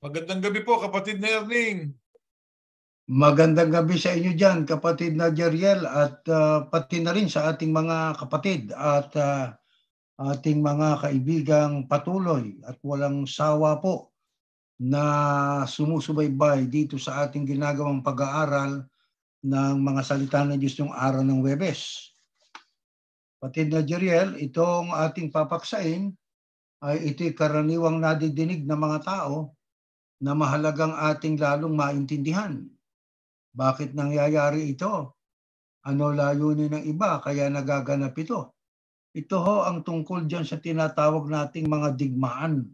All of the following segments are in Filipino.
Magandang gabi po, kapatid na Erning. Magandang gabi sa inyo dyan, kapatid na Jeriel, at pati na rin sa ating mga kapatid at ating mga kaibigang patuloy at walang sawa po na sumusubaybay dito sa ating ginagawang pag-aaral ng mga salita ng Diyos ng araw ng Huwebes. Kapatid na Jeriel, itong ating papaksain ay ito'y karaniwang nadidinig ng mga tao na mahalagang ating lalong maintindihan. Bakit nangyayari ito? Ano layunin ng iba kaya nagaganap ito? Ito ho ang tungkol dyan sa tinatawag nating mga digmaan.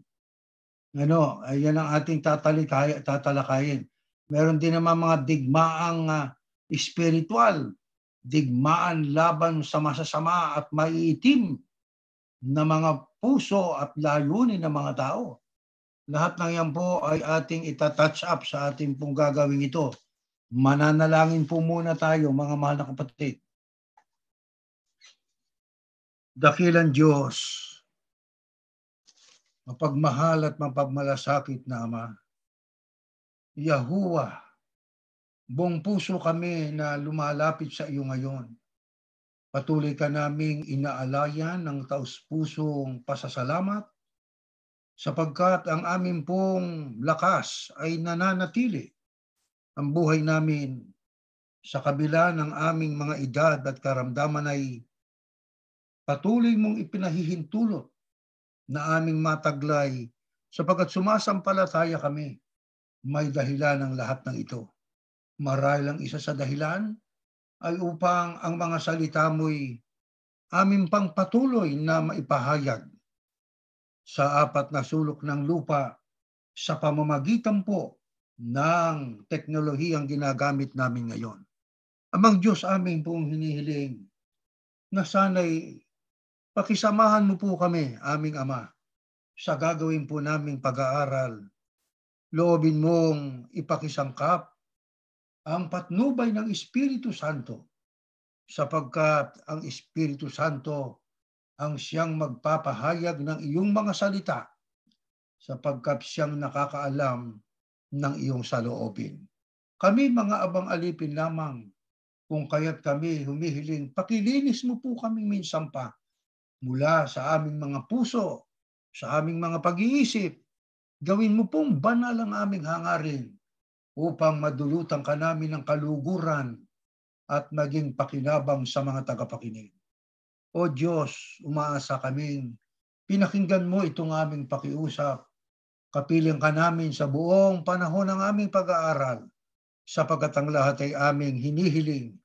Ayan ang ating tatalakayin. Meron din naman mga digmaang espiritual, digmaan laban sa masasama at maiitim na mga puso at layunin ng mga tao. Lahat ng yan po ay ating itatouch up sa ating pong gagawin ito. Mananalangin po muna tayo, mga mahal na kapatid. Dakilang Diyos, mapagmahal at mapagmalasakit na Ama, Yahuwah, buong puso kami na lumalapit sa iyo ngayon. Patuloy ka naming inaalayan ng taus-pusong pasasalamat sapagkat ang aming pong lakas ay nananatili. Ang buhay namin sa kabila ng aming mga edad at karamdaman ay patuloy mong ipinahihintulot na aming mataglay sapagkat sumasampalataya kami. May dahilan ng lahat ng ito. Marahil ang isa sa dahilan ay upang ang mga salita mo'y aming pang patuloy na maipahayag sa apat na sulok ng lupa sa pamamagitan po ng teknolohiyang ginagamit namin ngayon. Amang Diyos, aming pong hinihiling na sana'y pakisamahan mo po kami, aming Ama, sa gagawin po naming pag-aaral. Loobin mong ipakisangkap ang patnubay ng Espiritu Santo sapagkat ang Espiritu Santo ang siyang magpapahayag ng iyong mga salita sapagkat siyang nakakaalam ng iyong saloobin. Kami mga abang alipin lamang, kung kaya't kami humihiling, pakilinis mo po kami minsan pa mula sa aming mga puso, sa aming mga pag-iisip. Gawin mo pong banal ang aming hangarin upang madulutan ka namin ng kaluguran at maging pakinabang sa mga tagapakinig. O Diyos, umaasa kaming pinakinggan mo itong aming pakiusap. Kapiling ka namin sa buong panahon ng aming pag-aaral sapagkat ang lahat ay aming hinihiling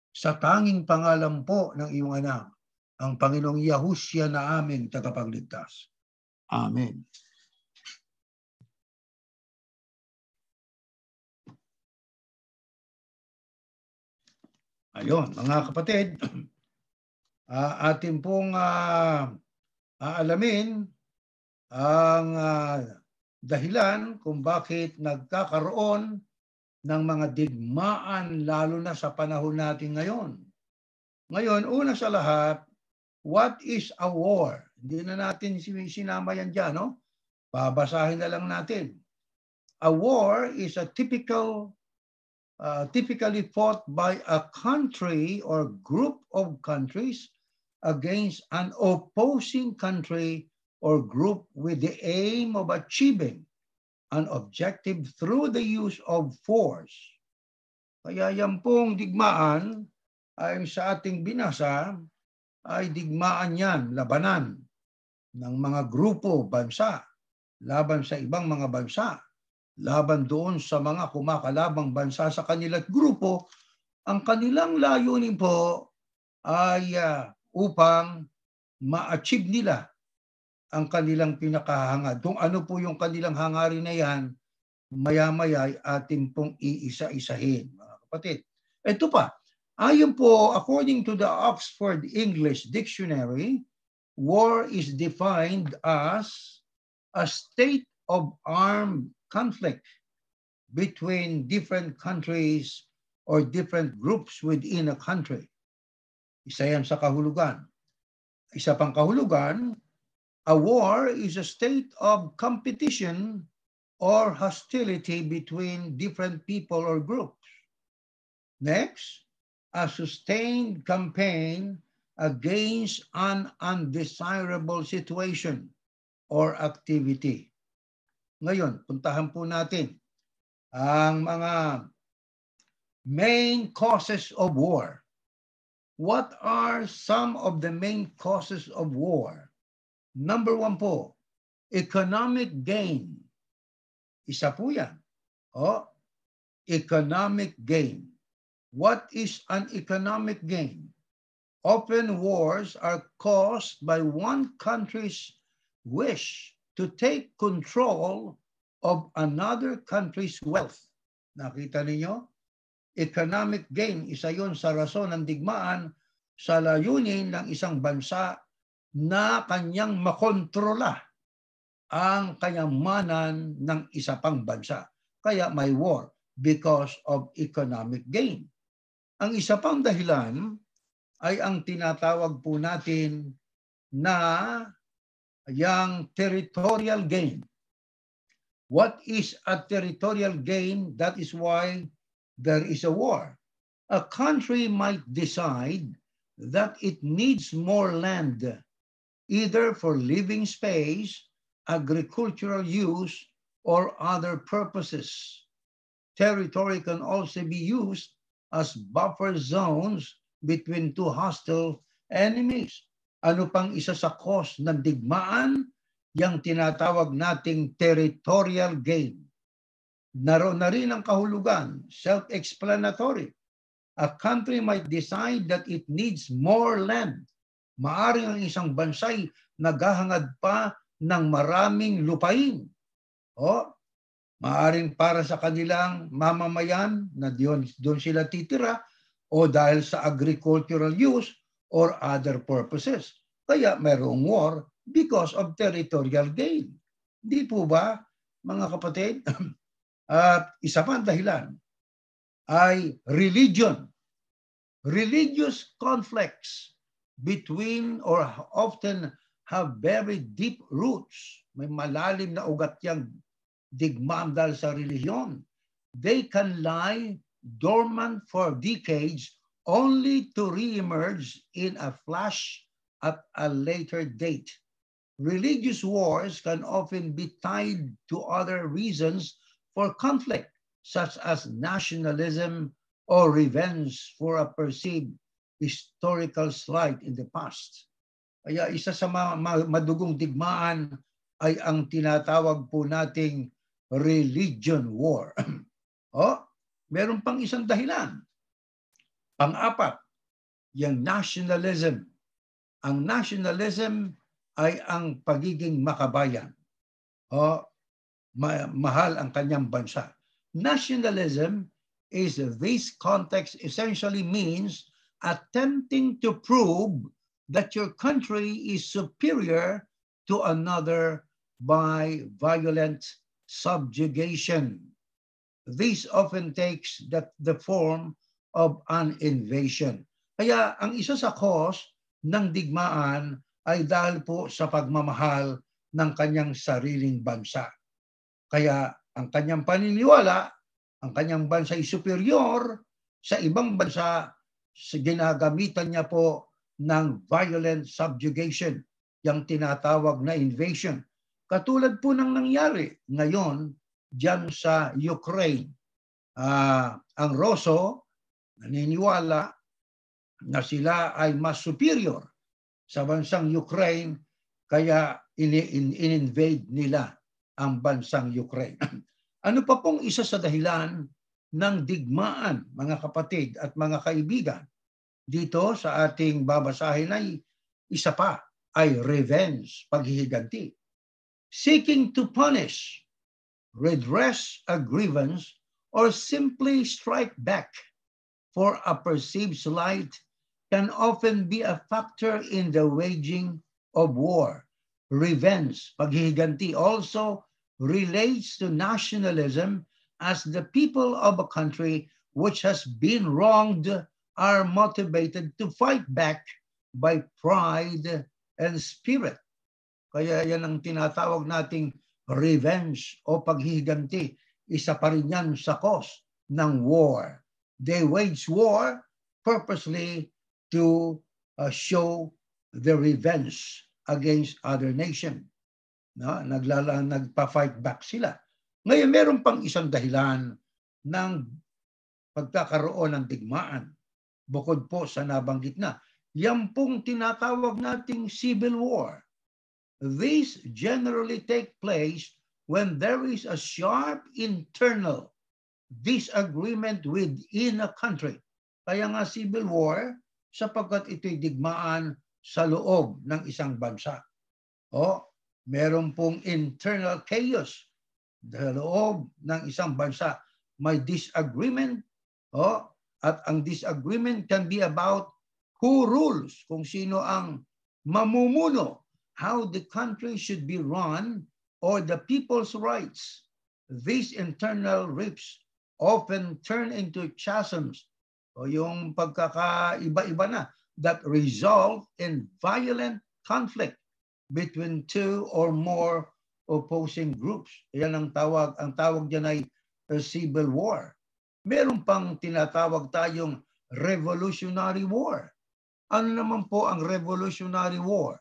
sa tanging pangalan po ng iyong anak, ang Panginoong Yahushua na aming tagapagligtas. Amen. Ayun, mga kapatid, atin pong aalamin ang dahilan kung bakit nagkakaroon ng mga digmaan lalo na sa panahon natin ngayon. Ngayon, una sa lahat, what is a war? Hindi na natin sinama yan dyan, no? Babasahin na lang natin. A war is a typically fought by a country or group of countries against an opposing country or group with the aim of achieving an objective through the use of force. Kaya yan pong digmaan ay sa ating binasa ay digmaan yan, labanan ng mga grupo, bansa, laban sa ibang mga bansa, laban doon sa mga kumakalabang bansa sa kanila't grupo. Ang kanilang layunin po ay upang ma-achieve nila ang kanilang pinakahangad. Kung ano po yung kanilang hangarin na yan, maya-maya ay ating pong iisa-isahin. Mga kapatid, ito pa, ayon po, according to the Oxford English Dictionary, war is defined as a state of armed conflict between different countries or different groups within a country. Isa yan sa kahulugan. Isa pang kahulugan, a war is a state of competition or hostility between different people or groups. Next, a sustained campaign against an undesirable situation or activity. Ngayon, puntahan po natin ang mga main causes of war. What are some of the main causes of war? Number 1 po, economic gain. Isa po yan. Economic gain. What is an economic gain? Often wars are caused by one country's wish to take control of another country's wealth. Nakita ninyo? Economic gain, isa yon sa rason ng digmaan sa layunin ng isang bansa na kanyang makontrola ang kayamanan ng isa pang bansa. Kaya may war because of economic gain. Ang isa pang dahilan ay ang tinatawag po natin na yung territorial gain. What is a territorial gain? That is why there is a war. A country might decide that it needs more land, either for living space, agricultural use, or other purposes. Territory can also be used as buffer zones between two hostile enemies. Ano pang isa sa cause ng digmaan? Yang tinatawag nating territorial gain. Naroon na rin ang kahulugan, self-explanatory. A country might decide that it needs more land. Maaring ang isang bansay naghahangad pa ng maraming lupain. Maaring para sa kanilang mamamayan na doon sila titira o dahil sa agricultural use or other purposes. Kaya mayroong war because of territorial gain. Di po ba, mga kapatid? At isa pa ang dahilan ay religion. Religious conflicts between or often have very deep roots. May malalim na ugat yang digmaan dahil sa religion. They can lie dormant for decades only to reemerge in a flash at a later date. Religious wars can often be tied to other reasons for conflict, such as nationalism or revenge for a perceived historical slight in the past. Kaya isa sa madugong digmaan ay ang tinatawag po nating religion war. Meron pang isang dahilan. Pang-apat, yung nationalism. Ang nationalism ay ang pagiging makabayan. Mahal ang kanyang bansa. Nationalism is this context essentially means attempting to prove that your country is superior to another by violent subjugation. This often takes the form of an invasion. Kaya ang isa sa cause ng digmaan ay dahil po sa pagmamahal ng kanyang sariling bansa. Kaya ang kanyang paniniwala, ang kanyang bansa ay superior sa ibang bansa, ginagamitan niya po ng violent subjugation, yung tinatawag na invasion. Katulad po ng nangyari ngayon diyan sa Ukraine. Ang Ruso naniniwala na sila ay mas superior sa bansang Ukraine, kaya in-invade nila ang bansang Ukraine. Ano pa pong isa sa dahilan ng digmaan, mga kapatid at mga kaibigan? Dito sa ating babasahin ay isa pa, ay revenge, paghihiganti. Seeking to punish, redress a grievance, or simply strike back for a perceived slight can often be a factor in the waging of war. Revenge, paghihiganti, also relates to nationalism, as the people of a country which has been wronged are motivated to fight back by pride and spirit. Kaya yan ang tinatawag nating revenge o paghihiganti, isa pa rin yan sa cause ng war. They wage war purposely to show the revenge against other nation. No? Nagpa-fight back sila. Ngayon, meron pang isang dahilan ng pagkakaroon ng digmaan. Bukod po sa nabanggit na, yan pong tinatawag nating civil war. These generally take place when there is a sharp internal disagreement within a country. Kaya nga civil war, sapagkat ito'y digmaan sa loob ng isang bansa. O, meron pong internal chaos sa loob ng isang bansa. May disagreement, at ang disagreement can be about who rules, kung sino ang mamumuno, how the country should be run, or the people's rights. These internal rifts often turn into chasms, o yung pagkakaiba-iba na, that result in violent conflict between two or more opposing groups. Yan ang tawag. Ang tawag dyan ay civil war. Meron pang tinatawag tayong revolutionary war. Ano naman po ang revolutionary war?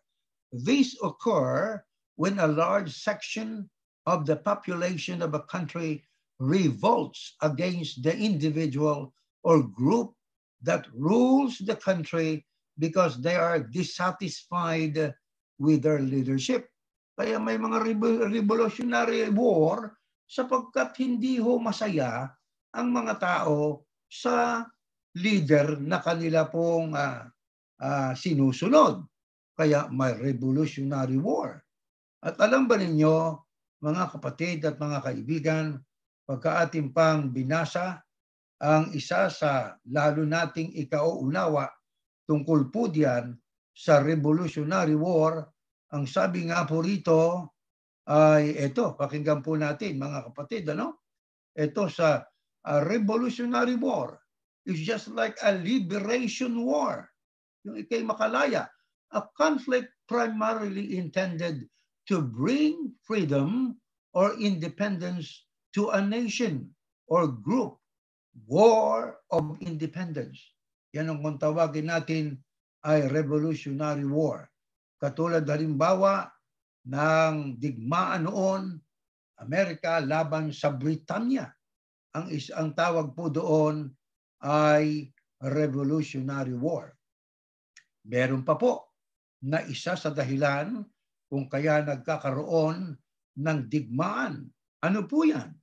These occur when a large section of the population of a country revolts against the individual or group that rules the country because they are dissatisfied with their leadership. Kaya may mga revolutionary war sapagkat hindi ho masaya ang mga tao sa leader na kanila pong sinusunod. Kaya may revolutionary war. At alam ba ninyo, mga kapatid at mga kaibigan, pagka ating pang binasa, ang isa sa lalo nating ikauunawa tungkol po diyan sa revolutionary war, ang sabi nga po rito ay ito, pakinggan po natin mga kapatid, ano? Ito sa revolutionary war is just like a liberation war. Yung ikay makalaya, a conflict primarily intended to bring freedom or independence to a nation or group. War of independence. Yan ang kung tawagin natin ay revolutionary war. Katulad halimbawa ng digmaan noon, Amerika laban sa Britanya. Ang tawag po doon ay revolutionary war. Meron pa po na isa sa dahilan kung kaya nagkakaroon ng digmaan. Ano po yan?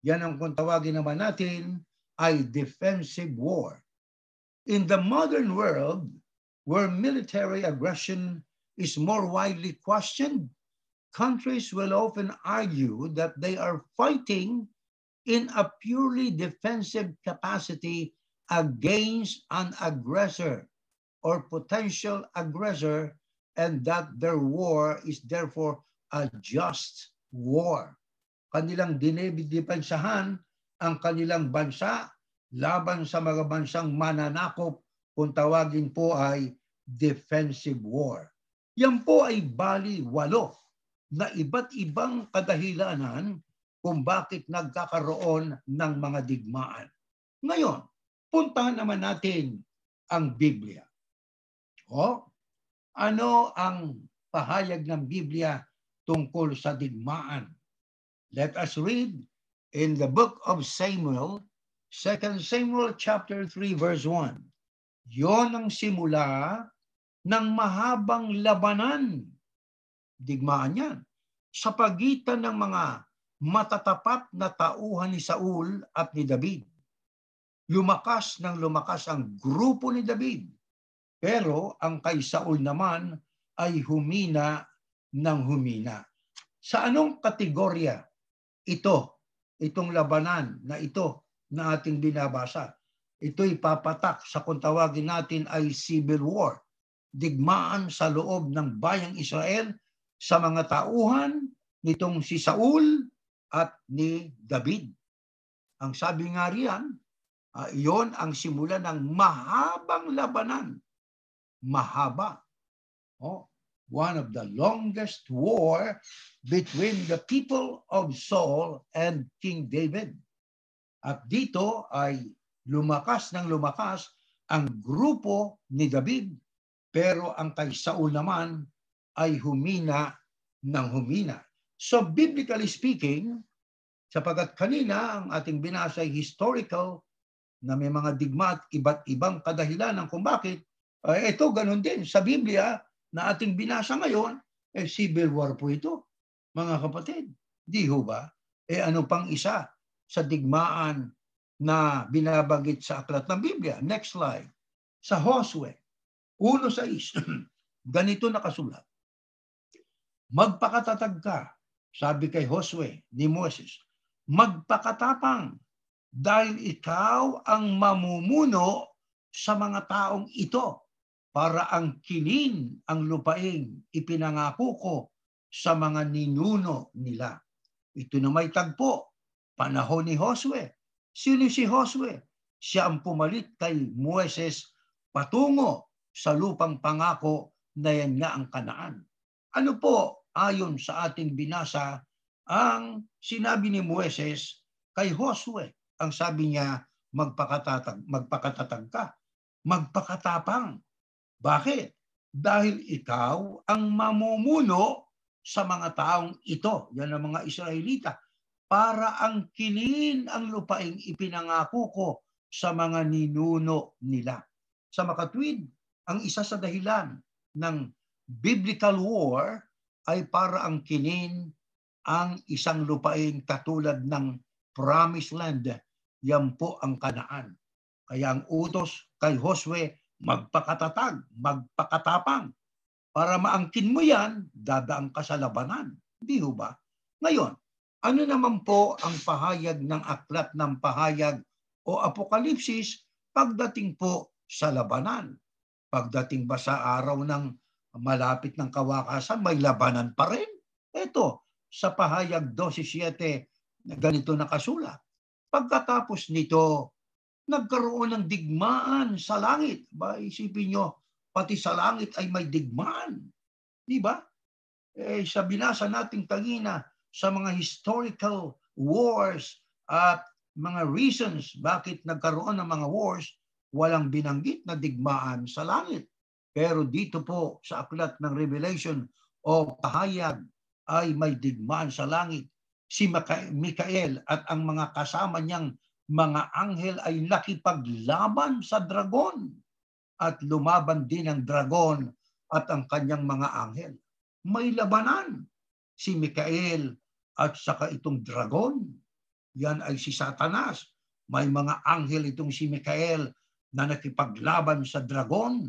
Yan ang kung tawagin naman natin ay defensive war. In the modern world, where military aggression is more widely questioned, countries will often argue that they are fighting in a purely defensive capacity against an aggressor or potential aggressor, and that their war is therefore a just war. Kanilang dinidepensahan ang kanilang bansa laban sa mga bansang mananakop, kung tawagin po ay defensive war. Yan po ay bali 8 na iba't ibang kadahilanan kung bakit nagkakaroon ng mga digmaan. Ngayon, puntahan naman natin ang Biblia. Ano ang pahayag ng Biblia tungkol sa digmaan? Let us read in the book of Samuel, 2 Samuel chapter 3 verse 1. Yon ang simula ng mahabang labanan. Digmaan yan. Sa pagitan ng mga matatapat na tauhan ni Saul at ni David. Lumakas ng lumakas ang grupo ni David. Pero ang kay Saul naman ay humina ng humina. Sa anong kategorya itong labanan na ito na ating binabasa? Ito'y papatak sa kung tawagin natin ay civil war. Digmaan sa loob ng bayang Israel sa mga tauhan nitong si Saul at ni David. Ang sabi nga riyan, iyon ang simula ng mahabang labanan. Mahaba. one of the longest war between the people of Saul and King David. At dito ay lumakas ng lumakas ang grupo ni David, pero ang kay Saul naman ay humina ng humina. So biblically speaking, sapagat kanina ang ating binasa ay historical na may mga digma at iba't ibang kadahilanan kung bakit, ito ganun din sa Biblia na ating binasa ngayon, civil war po ito, mga kapatid. Di ho ba? Ano pang isa sa digmaan na binabanggit sa aklat ng Biblia? Next slide. Sa Josue 1:6, ganito nakasulat. Magpakatatag ka, sabi kay Josue ni Moses, magpakatapang dahil ikaw ang mamumuno sa mga taong ito para angkinin ang lupaing ipinangako ko sa mga ninuno nila. Ito na may tagpo, panahon ni Josue. Sino si Josue? Siya ang pumalit kay Moses patungo sa lupang pangako na yan nga ang Kanaan. Ano po ayon sa ating binasa ang sinabi ni Moses kay Josue? Ang sabi niya, magpakatatag ka, magpakatapang. Bakit? Dahil ikaw ang mamumuno sa mga taong ito, yan ang mga Israelita, para angkinin ang lupaing ipinangako ko sa mga ninuno nila. Sa makatwid, ang isa sa dahilan ng biblical war ay para angkinin ang isang lupain katulad ng promised land. Yan po ang Kanaan. Kaya ang utos kay Josue, magpakatatag, magpakatapang. Para maangkin mo yan, dadaan ka sa labanan. Di ho ba? Ngayon, ano naman po ang pahayag ng aklat ng pahayag o Apokalipsis pagdating po sa labanan? Pagdating ba sa araw ng malapit ng kawakasan, may labanan pa rin? Ito, sa pahayag 12:7, ganito nakasulat. Pagkatapos nito, nagkaroon ng digmaan sa langit. Ba, isipin nyo, pati sa langit ay may digmaan. Di ba? Sa binasa nating kanina, sa mga historical wars at mga reasons bakit nagkaroon ng mga wars, walang binanggit na digmaan sa langit. Pero dito po sa aklat ng Revelation o pahayag ay may digmaan sa langit. Si Mikael at ang mga kasama niyang mga anghel ay nakipaglaban sa dragon at lumaban din ang dragon at ang kanyang mga anghel. May labanan si Mikael at saka itong dragon. Yan ay si Satanas. May mga anghel itong si Mikael na nakipaglaban sa dragon.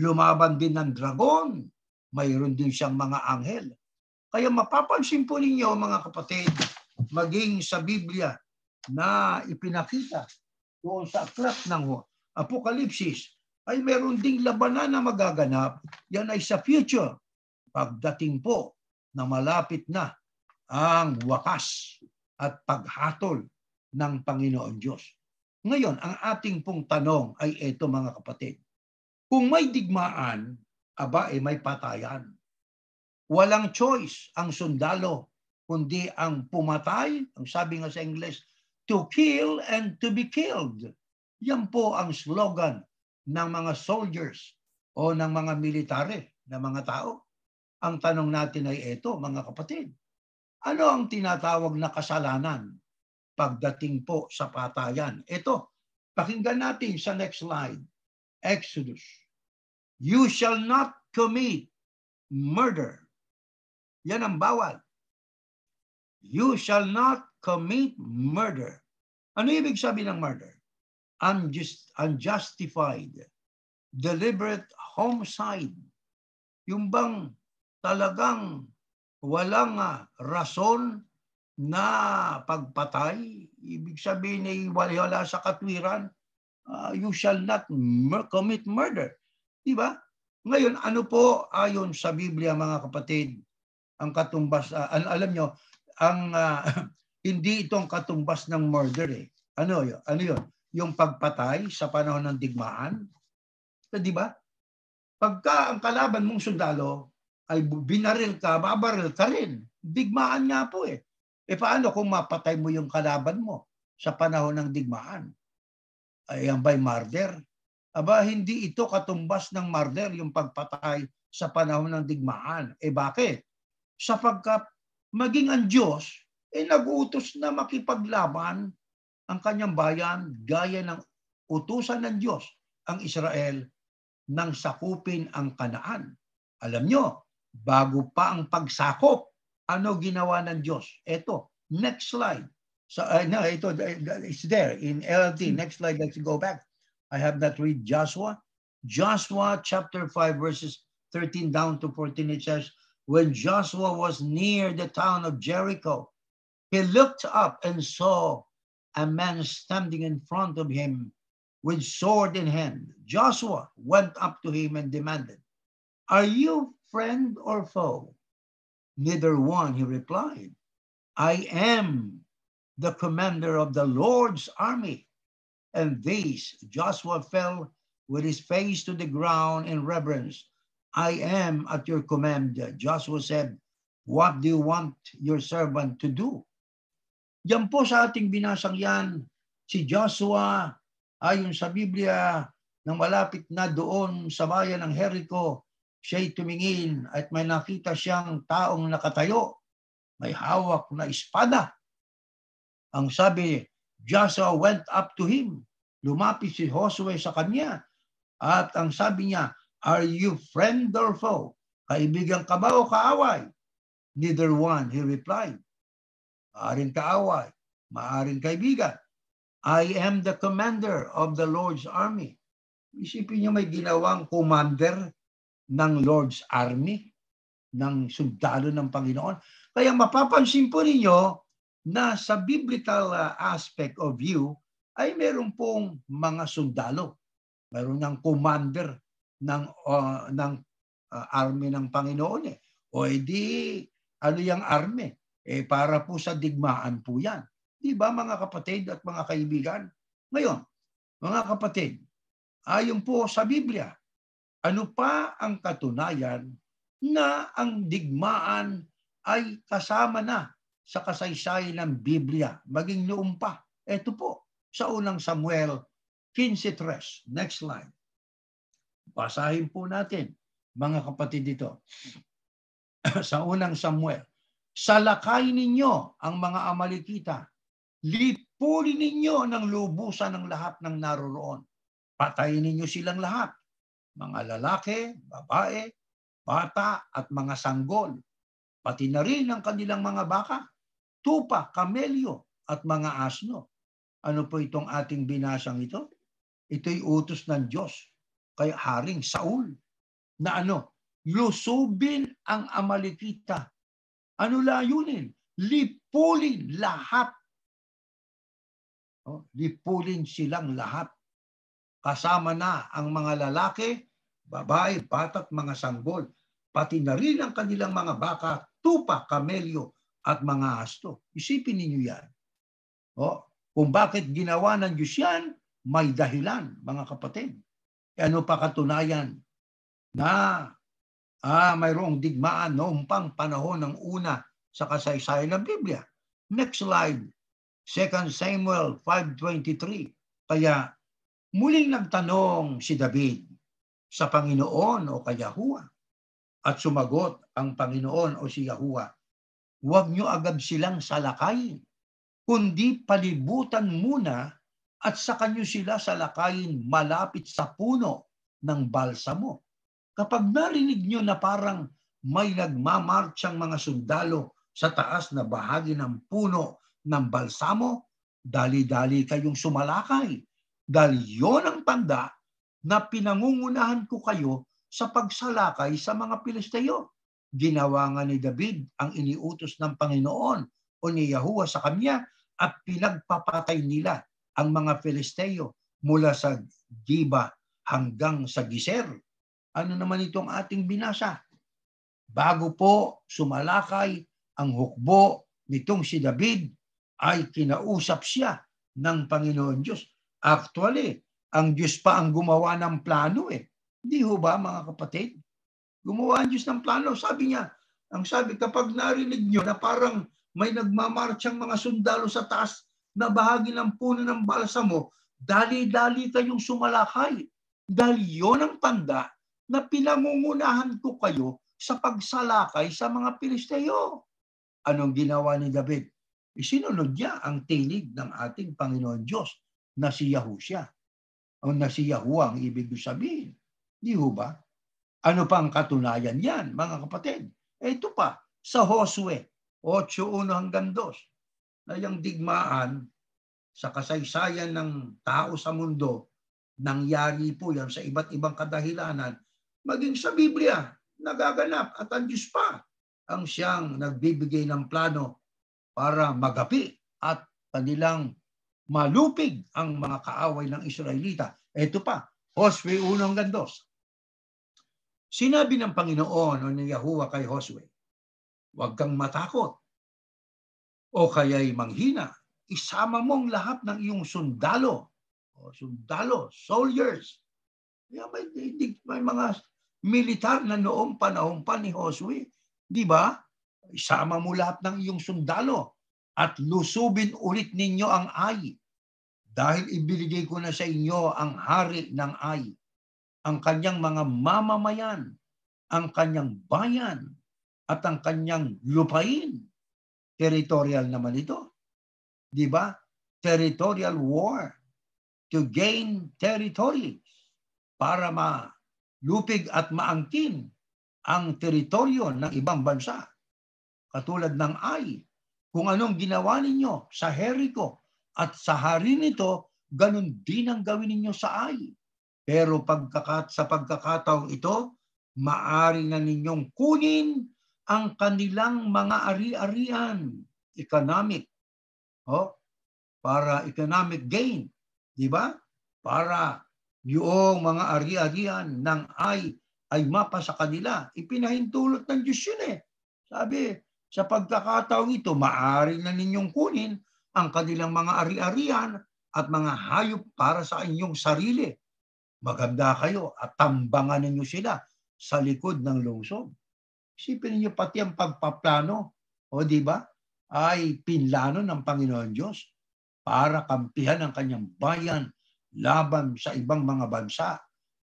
Lumaban din ng dragon. Mayroon din siyang mga anghel. Kaya mapapansin po ninyo mga kapatid, maging sa Biblia na ipinakita doon sa aklat ng Apokalipsis, ay meron ding labanan na magaganap. Yan ay sa future. Pagdating po na malapit na ang wakas at paghatol ng Panginoon Diyos. Ngayon, ang ating pong tanong ay ito mga kapatid. Kung may digmaan, may patayan. Walang choice ang sundalo, kundi ang pumatay, ang sabi nga sa English, to kill and to be killed. Yan po ang slogan ng mga soldiers o ng mga military na mga tao. Ang tanong natin ay ito, mga kapatid. Ano ang tinatawag na kasalanan pagdating po sa patayan? Ito, pakinggan natin sa next slide. Exodus. You shall not commit murder. Yan ang bawal. You shall not commit murder. Ano ibig sabihin ng murder? Unjustified, deliberate homicide. Yung bang talagang walang rason na pagpatay, ibig sabihin ay wala sa katwiran, you shall not commit murder. Diba? Ngayon, ano po ayon sa Biblia mga kapatid, ang katumbas, alam nyo, ang hindi itong katumbas ng murder eh. Ano yun? Yung pagpatay sa panahon ng digmaan. Di ba? Pagka ang kalaban mong sundalo ay binaril ka, babaril ka rin. Digmaan nga po eh. E paano kung mapatay mo yung kalaban mo sa panahon ng digmaan? Ay yan ba'y murder? Aba, hindi ito katumbas ng murder yung pagpatay sa panahon ng digmaan. Eh bakit? Sapagkat maging ang Diyos, nag-utos na makipaglaban ang kanyang bayan gaya ng utusan ng Diyos, ang Israel, nang sakupin ang Kanaan. Alam nyo, bago pa ang pagsakop, ano ginawa ng Diyos? Ito, next slide. So, no, ito, it's there in LLT. Next slide, let's go back. I have that read Joshua. Joshua chapter 5 verses 13 down to 14, it says, when Joshua was near the town of Jericho, he looked up and saw a man standing in front of him with sword in hand. Joshua went up to him and demanded, are you friend or foe? Neither one, he replied. I am the commander of the Lord's army. And this, Joshua fell with his face to the ground in reverence. I am at your command. Joshua said, what do you want your servant to do? Diyan po sa ating binasang yan, si Joshua, ayon sa Biblia, nang malapit na doon sa bayan ng Jericho, siya'y tumingin at may nakita siyang taong nakatayo, may hawak na espada. Ang sabi, Joshua went up to him. Lumapit si Josue sa kanya. At ang sabi niya, are you friend or foe? Kaibigan ka ba o kaaway? Neither one, he replied. Maaring kaaway, maaring kaibigan. I am the commander of the Lord's army. Isipin niyo may ginawang commander ng Lord's army, ng sundalo ng Panginoon. Kaya mapapansin po ninyo na sa biblical aspect of view ay meron pong mga sundalo. Meron ng commander ng army ng Panginoon eh. O edi ano yung army? Para po sa digmaan po yan. Di ba mga kapatid at mga kaibigan? Ngayon, mga kapatid, ayon po sa Biblia, ano pa ang katunayan na ang digmaan ay kasama na sa kasaysayan ng Biblia, maging noon pa? Ito po, sa unang Samuel 15:3. Next slide. Basahin po natin, mga kapatid dito. Sa unang Samuel, salakay ninyo ang mga Amalekita, lipunin ninyo ng lubusan ng lahat ng naroroon. Patayin ninyo silang lahat, mga lalaki, babae, bata at mga sanggol, pati na rin ang kanilang mga baka, tupa, kamelyo at mga asno. Ano po itong ating binasang ito? Ito'y utos ng Diyos kay Haring Saul na lusubin ang Amalekita. Ano layunin? Lipulin lahat. Lipulin silang lahat. Kasama na ang mga lalaki, babae, bata at mga sanggol, pati na rin ang kanilang mga baka, tupa, kamelyo at mga asto. Isipin ninyo yan. Kung bakit ginawa ng Diyos yan, may dahilan, mga kapatid. Ano pa katunayan na mayroong digmaan noong pang panahon ng una sa kasaysayan ng Biblia? Next slide. 2 Samuel 5:23. Kaya muling nagtanong si David sa Panginoon o kay Yahuwah. At sumagot ang Panginoon o si Yahuwah, huwag nyo agad silang salakayin, kundi palibutan muna at saka nyo sila salakayin malapit sa puno ng balsamo. Kapag narinig nyo na parang may nagmamartsang mga sundalo sa taas na bahagi ng puno ng balsamo, dali-dali kayong sumalakay. Dahil yon ang tanda na pinangungunahan ko kayo sa pagsalakay sa mga Pilisteo. Ginawa nga ni David ang iniutos ng Panginoon o ni Yahuwah sa kanya at pinagpapatay nila ang mga Filisteo mula sa Giba hanggang sa Giser. Ano naman itong ating binasa? Bago po sumalakay ang hukbo nitong si David, ay kinausap siya ng Panginoon Diyos. Actually, ang Diyos pa ang gumawa ng plano eh. Hindi ho ba mga kapatid? Gumawa ang Diyos ng plano. Sabi niya, ang sabi, kapag narinig nyo na parang may nagmamarchang mga sundalo sa taas na bahagi ng puno ng balsamo, dali-dali kayong sumalakay. Dahil yon ang tanda na pinangungunahan ko kayo sa pagsalakay sa mga Pilisteo. Anong ginawa ni David? Isinunod niya ang tinig ng ating Panginoon Diyos na si Yahushua. O na si Yahuwah ang ibig sabihin. Di ho ba? Ano pa ang katunayan yan, mga kapatid? Ito pa, sa Josue 8:1 hanggang 2, na yung digmaan sa kasaysayan ng tao sa mundo, nangyari po yan sa iba't ibang kadahilanan, maging sa Biblia, nagaganap at ang Diyos pa ang siyang nagbibigay ng plano para magapi at kanilang malupig ang mga kaaway ng Israelita. Ito pa, Josue 1 hanggang 2. Sinabi ng Panginoon o ni Yahuwah kay Josue, huwag kang matakot o kaya'y manghina. Isama mong lahat ng iyong sundalo, soldiers. May mga militar na noong panahon pa ni Josue. Di ba? Isama mo lahat ng iyong sundalo at lusubin ulit ninyo ang Ai. Dahil ibinigay ko na sa inyo ang hari ng Ai, ang kanyang mga mamamayan, ang kanyang bayan, at ang kanyang lupain. Territorial naman ito. Di ba? Territorial war. To gain territory. Para malupig at maangkin ang teritoryo ng ibang bansa. Katulad ng Ai. Kung anong ginawa ninyo sa Jericho at sa hari nito, ganun din ang gawin ninyo sa Ai. Pero sa pagkakataong ito, maaari na ninyong kunin ang kanilang mga ari-arian, economic, para economic gain, di ba? Para yung mga ari-arian ng ay mapa sa kanila. Ipinahintulot ng Diyos yun eh. Sabi, sa pagkakataong ito, maaari na ninyong kunin ang kanilang mga ari-arian at mga hayop para sa inyong sarili. Maganda kayo at tambangan ninyo sila sa likod ng lungsod. Isipin niyo pati ang pagpaplano, di ba? Ay pinlano ng Panginoon Diyos para kampihan ang kanyang bayan laban sa ibang mga bansa,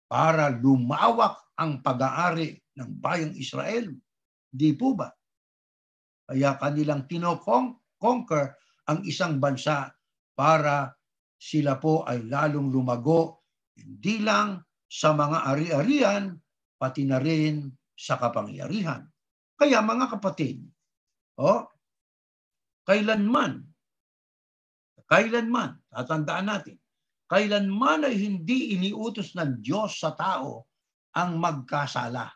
para lumawak ang pag-aari ng bayang Israel. Di po ba? Kaya kanilang conquer ang isang bansa para sila po ay lalong lumago, hindi lang sa mga ari-arian, pati na rin sa kapangyarihan. Kaya mga kapatid, kailanman, tatandaan natin, kailanman ay hindi iniutos ng Diyos sa tao ang magkasala.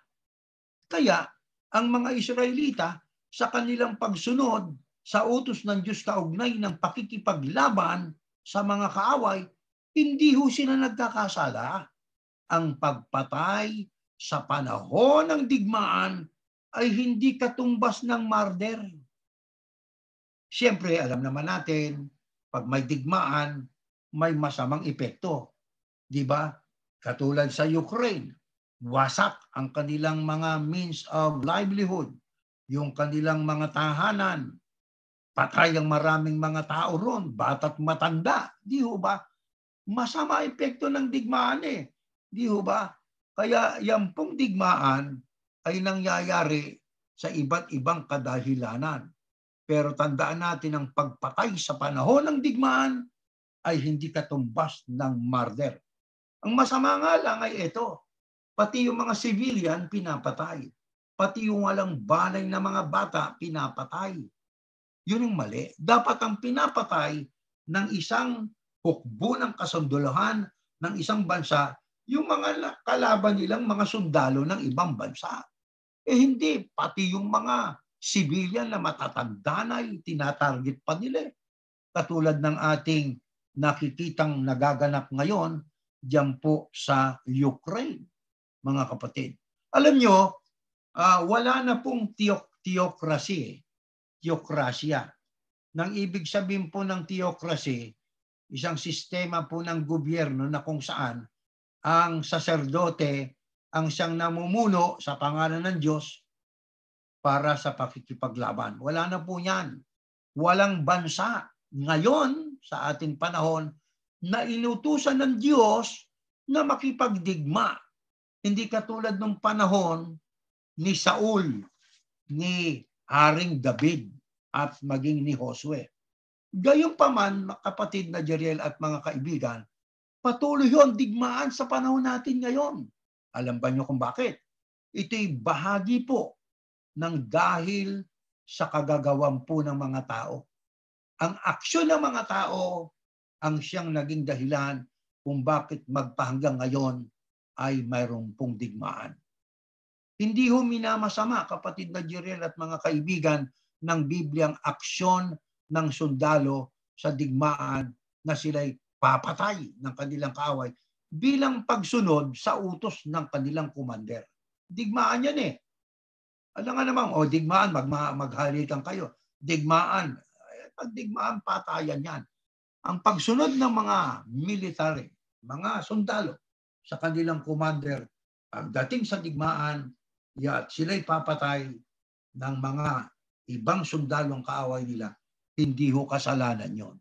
Kaya ang mga Israelita sa kanilang pagsunod sa utos ng Diyos kaugnay ng pakikipaglaban sa mga kaaway, hindi ho sila nagkakasala. Ang pagpatay sa panahon ng digmaan ay hindi katumbas ng murder. Siyempre, alam naman natin, pag may digmaan, may masamang epekto. Di ba? Katulad sa Ukraine, wasak ang kanilang mga means of livelihood, yung kanilang mga tahanan, patay ang maraming mga tao ron, bata't matanda. Di ho ba? Masama epekto ng digmaan eh. Di ho ba? Kaya yan pong digmaan ay nangyayari sa iba't ibang kadahilanan. Pero tandaan natin ang pagpatay sa panahon ng digmaan ay hindi katumbas ng murder. Ang masama nga lang ay ito, pati yung mga civilian pinapatay. Pati yung walang banay na mga bata pinapatay. Yun yung mali. Dapat ang pinapatay ng isang hukbo ng kasunduluhan ng isang bansa, yung mga kalaban nilang mga sundalo ng ibang bansa. Hindi, pati yung mga civilian na matatanda na tinatarget pa nila. Katulad ng ating nakikitang nagaganap ngayon diyan po sa Ukraine, mga kapatid. Alam nyo, wala na pong theocracia. Nang ibig sabihin po ng theocracy, isang sistema po ng gobyerno na kung saan ang saserdote ang siyang namumuno sa pangalan ng Diyos para sa pakikipaglaban. Wala na po yan. Walang bansa ngayon sa ating panahon na inutusan ng Diyos na makipagdigma. Hindi katulad ng panahon ni Saul, ni Haring David, at maging ni Josue. Gayunpaman, kapatid na Jeriel at mga kaibigan, patuloy yung digmaan sa panahon natin ngayon. Alam ba niyo kung bakit? Ito'y bahagi po ng dahil sa kagagawan po ng mga tao. Ang aksyon ng mga tao ang siyang naging dahilan kung bakit magpahanggang ngayon ay mayroong pong digmaan. Hindi ho minamasama, kapatid na Jeriel at mga kaibigan, ng Bibliang aksyon ng sundalo sa digmaan na sila'y papatay ng kanilang kaaway bilang pagsunod sa utos ng kanilang commander. Digmaan yan eh. Alam nga naman, digmaan, maghalikan kayo. Digmaan. Pag-digmaan, patayan yan. Ang pagsunod ng mga military, mga sundalo sa kanilang commander, pagdating sa digmaan, sila'y papatay ng mga ibang sundalong kaaway nila, hindi ho kasalanan yon,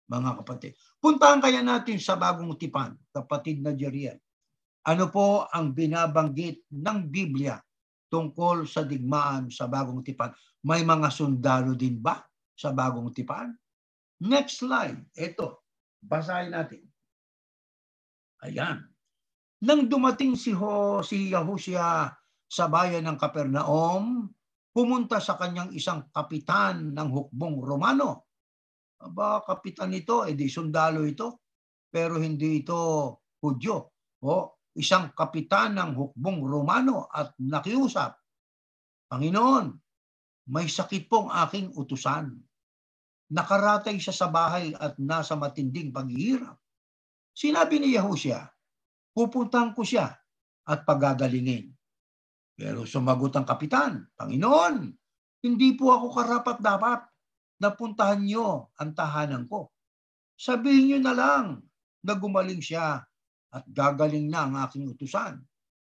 mga kapatid. Puntahan kaya natin sa Bagong Tipan, kapatid na Jeriel. Ano po ang binabanggit ng Biblia tungkol sa digmaan sa Bagong Tipan? May mga sundalo din ba sa Bagong Tipan? Next slide. Ito, basahin natin. Ayan. Nang dumating si Yahushua sa bayan ng Capernaum, pumunta sa kanyang isang kapitan ng hukbong Romano. Aba, kapitan ito, di sundalo ito, pero hindi ito Hudyo. Isang kapitan ng hukbong Romano at nakiusap, Panginoon, may sakit pong aking utusan. Nakaratay siya sa bahay at nasa matinding paghihirap. Sinabi ni Yahushua, pupuntahan ko siya at pagagalingin. Pero sumagot ang kapitan, Panginoon, hindi po ako karapat-dapat na puntahan niyo ang tahanan ko. Sabihin niyo na lang na gumaling siya at gagaling na ang aking utusan.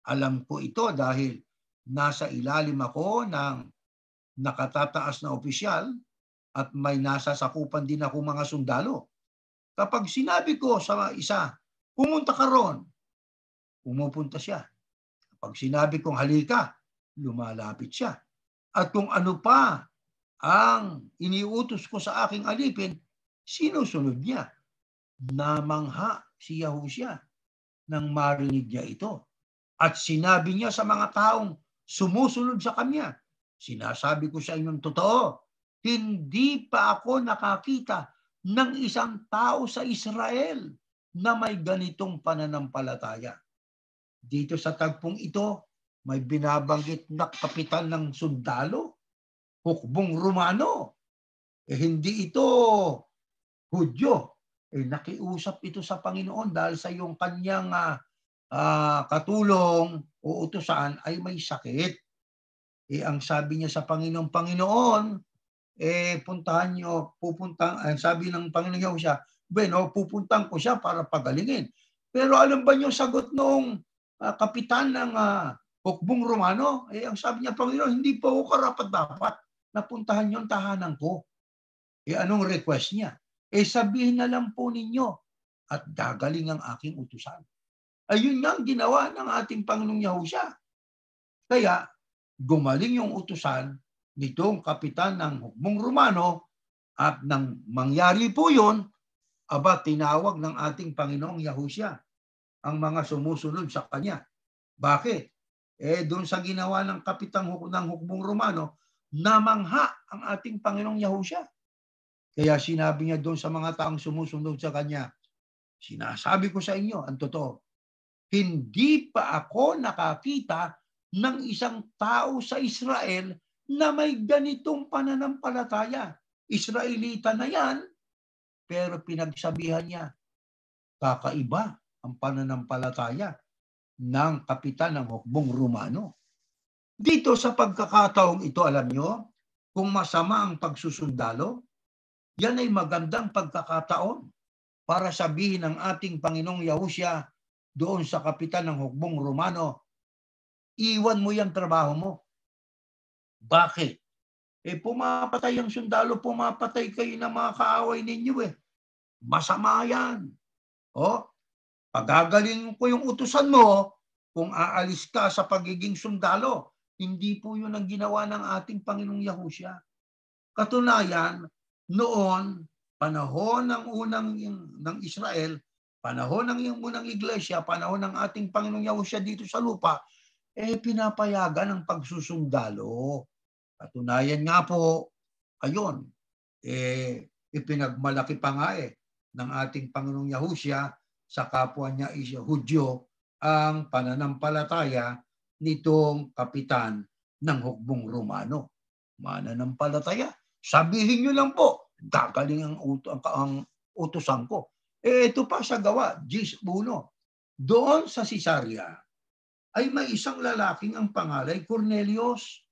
Alam ko ito dahil nasa ilalim ako ng nakatataas na opisyal at may nasasakupan din ako mga sundalo. Kapag sinabi ko sa isa, pumunta ka ron, pumupunta siya. Pag sinabi kong halika, lumalapit siya. At kung ano pa ang iniutos ko sa aking alipin, sinusunod niya. Namangha si Yahushua nang marinig niya ito. At sinabi niya sa mga taong sumusunod sa kanya, sinasabi ko sa inyong totoo, hindi pa ako nakakita ng isang tao sa Israel na may ganitong pananampalataya. Dito sa tagpong ito, may binabanggit na kapitan ng sundalo, hukbong Romano. Hindi ito Hudyo. Nakiusap ito sa Panginoon dahil sa yung kanyang katulong o utusan ay may sakit. Ang sabi niya sa Panginoon, puntahan niyo, sabi ng Panginoon Yahushua, pupuntahan ko siya para pagalingin. Pero alam ba niyo sagot noong kapitan ng hukbong Romano? Ang sabi niya, Panginoon, hindi po ako karapat-dapat na puntahan niyo ang tahanan ko. Anong request niya? Sabihin na lang po ninyo at gagaling ang aking utusan. Ayun nga ang ginawa ng ating Panginoong Yahushua. Kaya gumaling yung utusan nitong kapitan ng hukbong Romano at nang mangyari po yun, tinawag ng ating Panginoong Yahushua ang mga sumusunod sa kanya. Bakit? Doon sa ginawa ng kapitan ng hukbong Romano, namangha ang ating Panginoong Yahushua. Kaya sinabi niya doon sa mga taong sumusunod sa kanya, sinasabi ko sa inyo, ang totoo, hindi pa ako nakakita ng isang tao sa Israel na may ganitong pananampalataya. Israelita na yan, pero pinagsabihan niya, kakaiba ang pananampalataya ng kapitan ng hukbong Romano. Dito sa pagkakataong ito, alam nyo, kung masama ang pagsusundalo, yan ay magandang pagkakataon para sabihin ng ating Panginoong Yahushua doon sa kapitan ng hukbong Romano, iwan mo yung trabaho mo. Bakit? Pumapatay ang sundalo, pumapatay kayo ng mga kaaway ninyo eh. Masama yan. Pagagalingin ko yung utusan mo kung aalis ka sa pagiging sundalo. Hindi po yun ang ginawa ng ating Panginoong Yahusya. Katunayan, noon, panahon ng ng Israel, panahon ng unang iglesia, panahon ng ating Panginoong Yahusya dito sa lupa, pinapayagan ang pagsusundalo. Katunayan nga po, ayon, ipinagmalaki pa nga ng ating Panginoong Yahusya sa kapwa niya Hudyo ang pananampalataya nitong kapitan ng hukbong Romano. Mananampalataya. Sabihin nyo lang po, gagaling ang utusan ko. Ito pa sa gawa, 10:1. Doon sa Cesarea ay may isang lalaking ang pangalan Cornelius.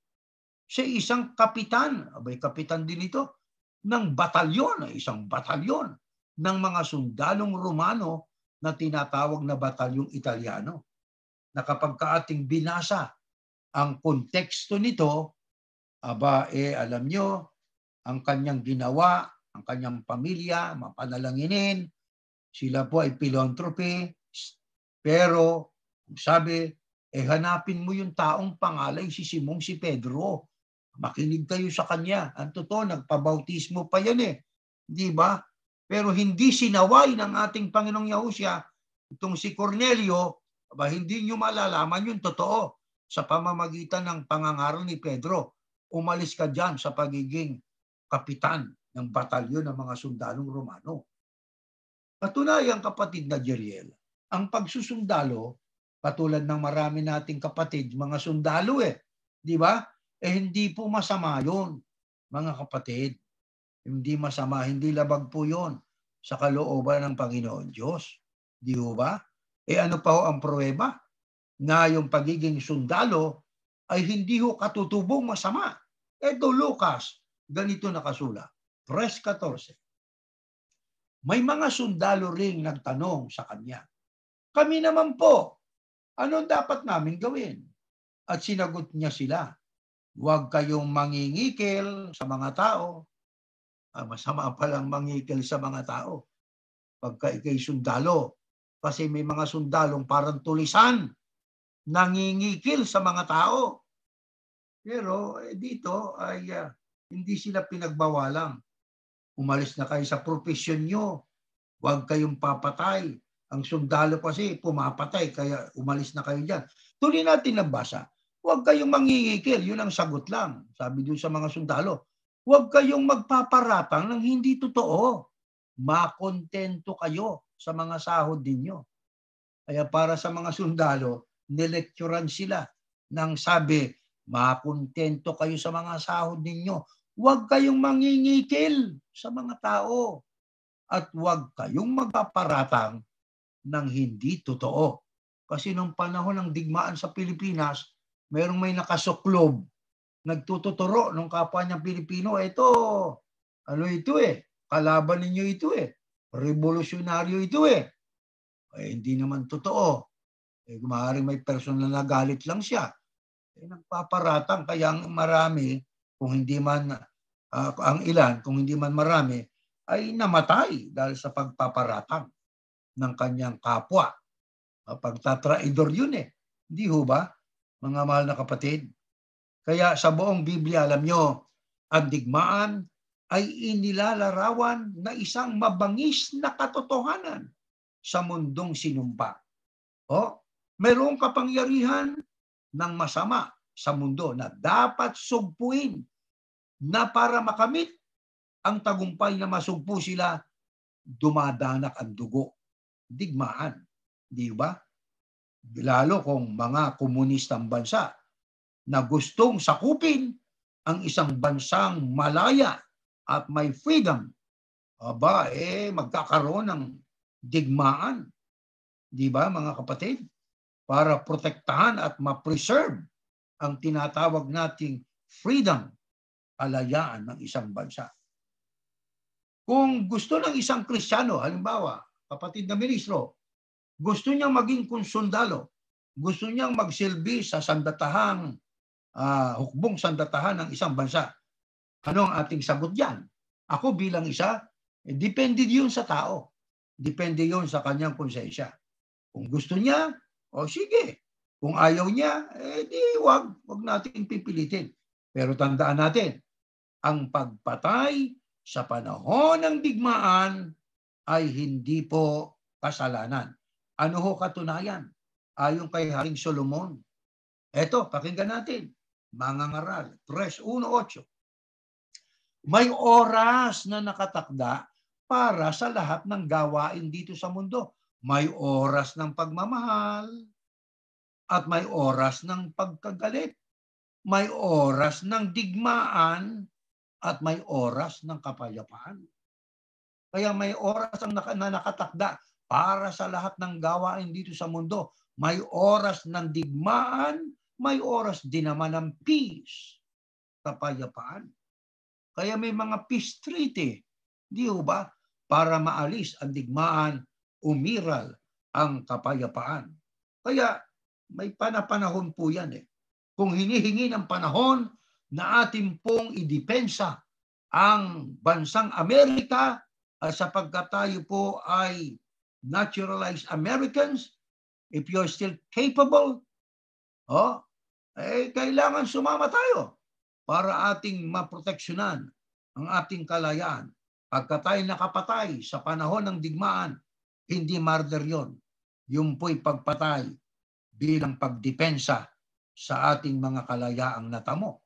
Siya isang kapitan, kapitan din ito, ng batalyon, isang batalyon ng mga sundalong Romano na tinatawag na batalyong Italiano. Na kapag ating binasa ang konteksto nito, alam nyo, ang kanyang ginawa, ang kanyang pamilya, mapanalanginin, sila po ay philanthropy, pero sabi, hanapin mo yung taong pangalan si Simong si Pedro. Makinig kayo sa kanya. Ang totoo, nagpabautismo pa yan Di ba? Pero hindi sinaway ng ating Panginoong Yahusya itong si Cornelio, hindi nyo malalaman yung totoo sa pamamagitan ng pangangaral ni Pedro. Umalis ka dyan sa pagiging kapitan ng batalyon ng mga sundalong Romano. Katunayan, kapatid na Jeriel, ang pagsusundalo, katulad ng marami nating kapatid, mga sundalo Di ba? Hindi po masama yun, mga kapatid. Hindi masama, hindi labag po yun sa kalooban ng Panginoon Diyos. Di ba? Ano pa ho ang pruweba? Na yung pagiging sundalo ay hindi ho katutubong masama. Ito Lucas, ganito nakasulat, 3:14. May mga sundalo ring nagtanong sa kanya, kami naman po, ano dapat namin gawin? At sinagot niya sila, huwag kayong mangingikil sa mga tao. Masama palang mangikil sa mga tao pagka ikay sundalo. Kasi may mga sundalong parang tulisan, nangingikil sa mga tao. Pero dito ay hindi sila pinagbawalang. Umalis na kayo sa profesyon nyo. Huwag kayong papatay. Ang sundalo kasi pumapatay, kaya umalis na kayo dyan. Tuloy natin nabasa. Huwag kayong mangingikil. Yun ang sagot lang. Sabi dun sa mga sundalo. Huwag kayong magpaparatang ng hindi totoo. Makontento kayo sa mga sahod ninyo. Kaya para sa mga sundalo, nilekturan sila nang sabi, makontento kayo sa mga sahod ninyo. Huwag kayong mangingikil sa mga tao. At huwag kayong magpaparatang ng hindi totoo. Kasi nung panahon ng digmaan sa Pilipinas, mayroong may nakasuklob, nagtututuro ng kapwa niyang Pilipino, ito, kalaban ninyo ito revolusyonaryo ito hindi naman totoo. Maaaring may personal na galit lang siya. Nagpaparatang, kaya ang marami, kung hindi man, ang ilan, kung hindi man marami, ay namatay dahil sa pagpaparatang ng kanyang kapwa. Pagtatraidor yun Hindi ho ba, mga mahal na kapatid? Kaya sa buong Biblia, alam nyo, ang digmaan ay inilalarawan na isang mabangis na katotohanan sa mundong sinumpa. Mayroong kapangyarihan ng masama sa mundo na dapat sugpuin na para makamit ang tagumpay na masugpo sila, dumadanak ang dugo. Digmaan. Di ba? Lalo kung mga komunistang bansa na gustong sakupin ang isang bansang malaya at may freedom, magkakaroon ng digmaan. Di ba, mga kapatid? Para protektahan at ma-preserve ang tinatawag nating freedom, kalayaan ng isang bansa. Kung gusto ng isang Kristiyano, halimbawa, kapatid na ministro, gusto niya maging konsundalo, gusto niyang magsilbi sa sandatahang hukbong sandatahan ng isang bansa. Ano ang ating sagot diyan? Ako bilang isa, depende 'yun sa tao. Depende 'yun sa kanyang konsensya. Kung gusto niya, o sige. Kung ayaw niya, di wag nating pipilitin. Pero tandaan natin, ang pagpatay sa panahon ng digmaan ay hindi po kasalanan. Ano ho katunayan? Ayon kay Haring Solomon. Eto, pakinggan natin. Mangangaral, 3:1-8. May oras na nakatakda para sa lahat ng gawain dito sa mundo. May oras ng pagmamahal at may oras ng pagkagalit. May oras ng digmaan at may oras ng kapayapaan. Kaya may oras ang nakatakda para sa lahat ng gawain dito sa mundo. May oras ng digmaan, may oras din naman ng peace, kapayapaan. Kaya may mga peace treaty, di ba? Para maalis ang digmaan, umiral ang kapayapaan. Kaya may panahon po yan eh. Kung hinihingi ng panahon na ating pong idepensa ang bansang Amerika sapagkat tayo po ay naturalized Americans, if you're still capable, kailangan sumama tayo para ating maproteksyonan ang ating kalayaan. Pagka tayo nakapatay sa panahon ng digmaan, hindi murder yon. Yung po'y pagpatay bilang pagdepensa sa ating mga kalayaang natamo.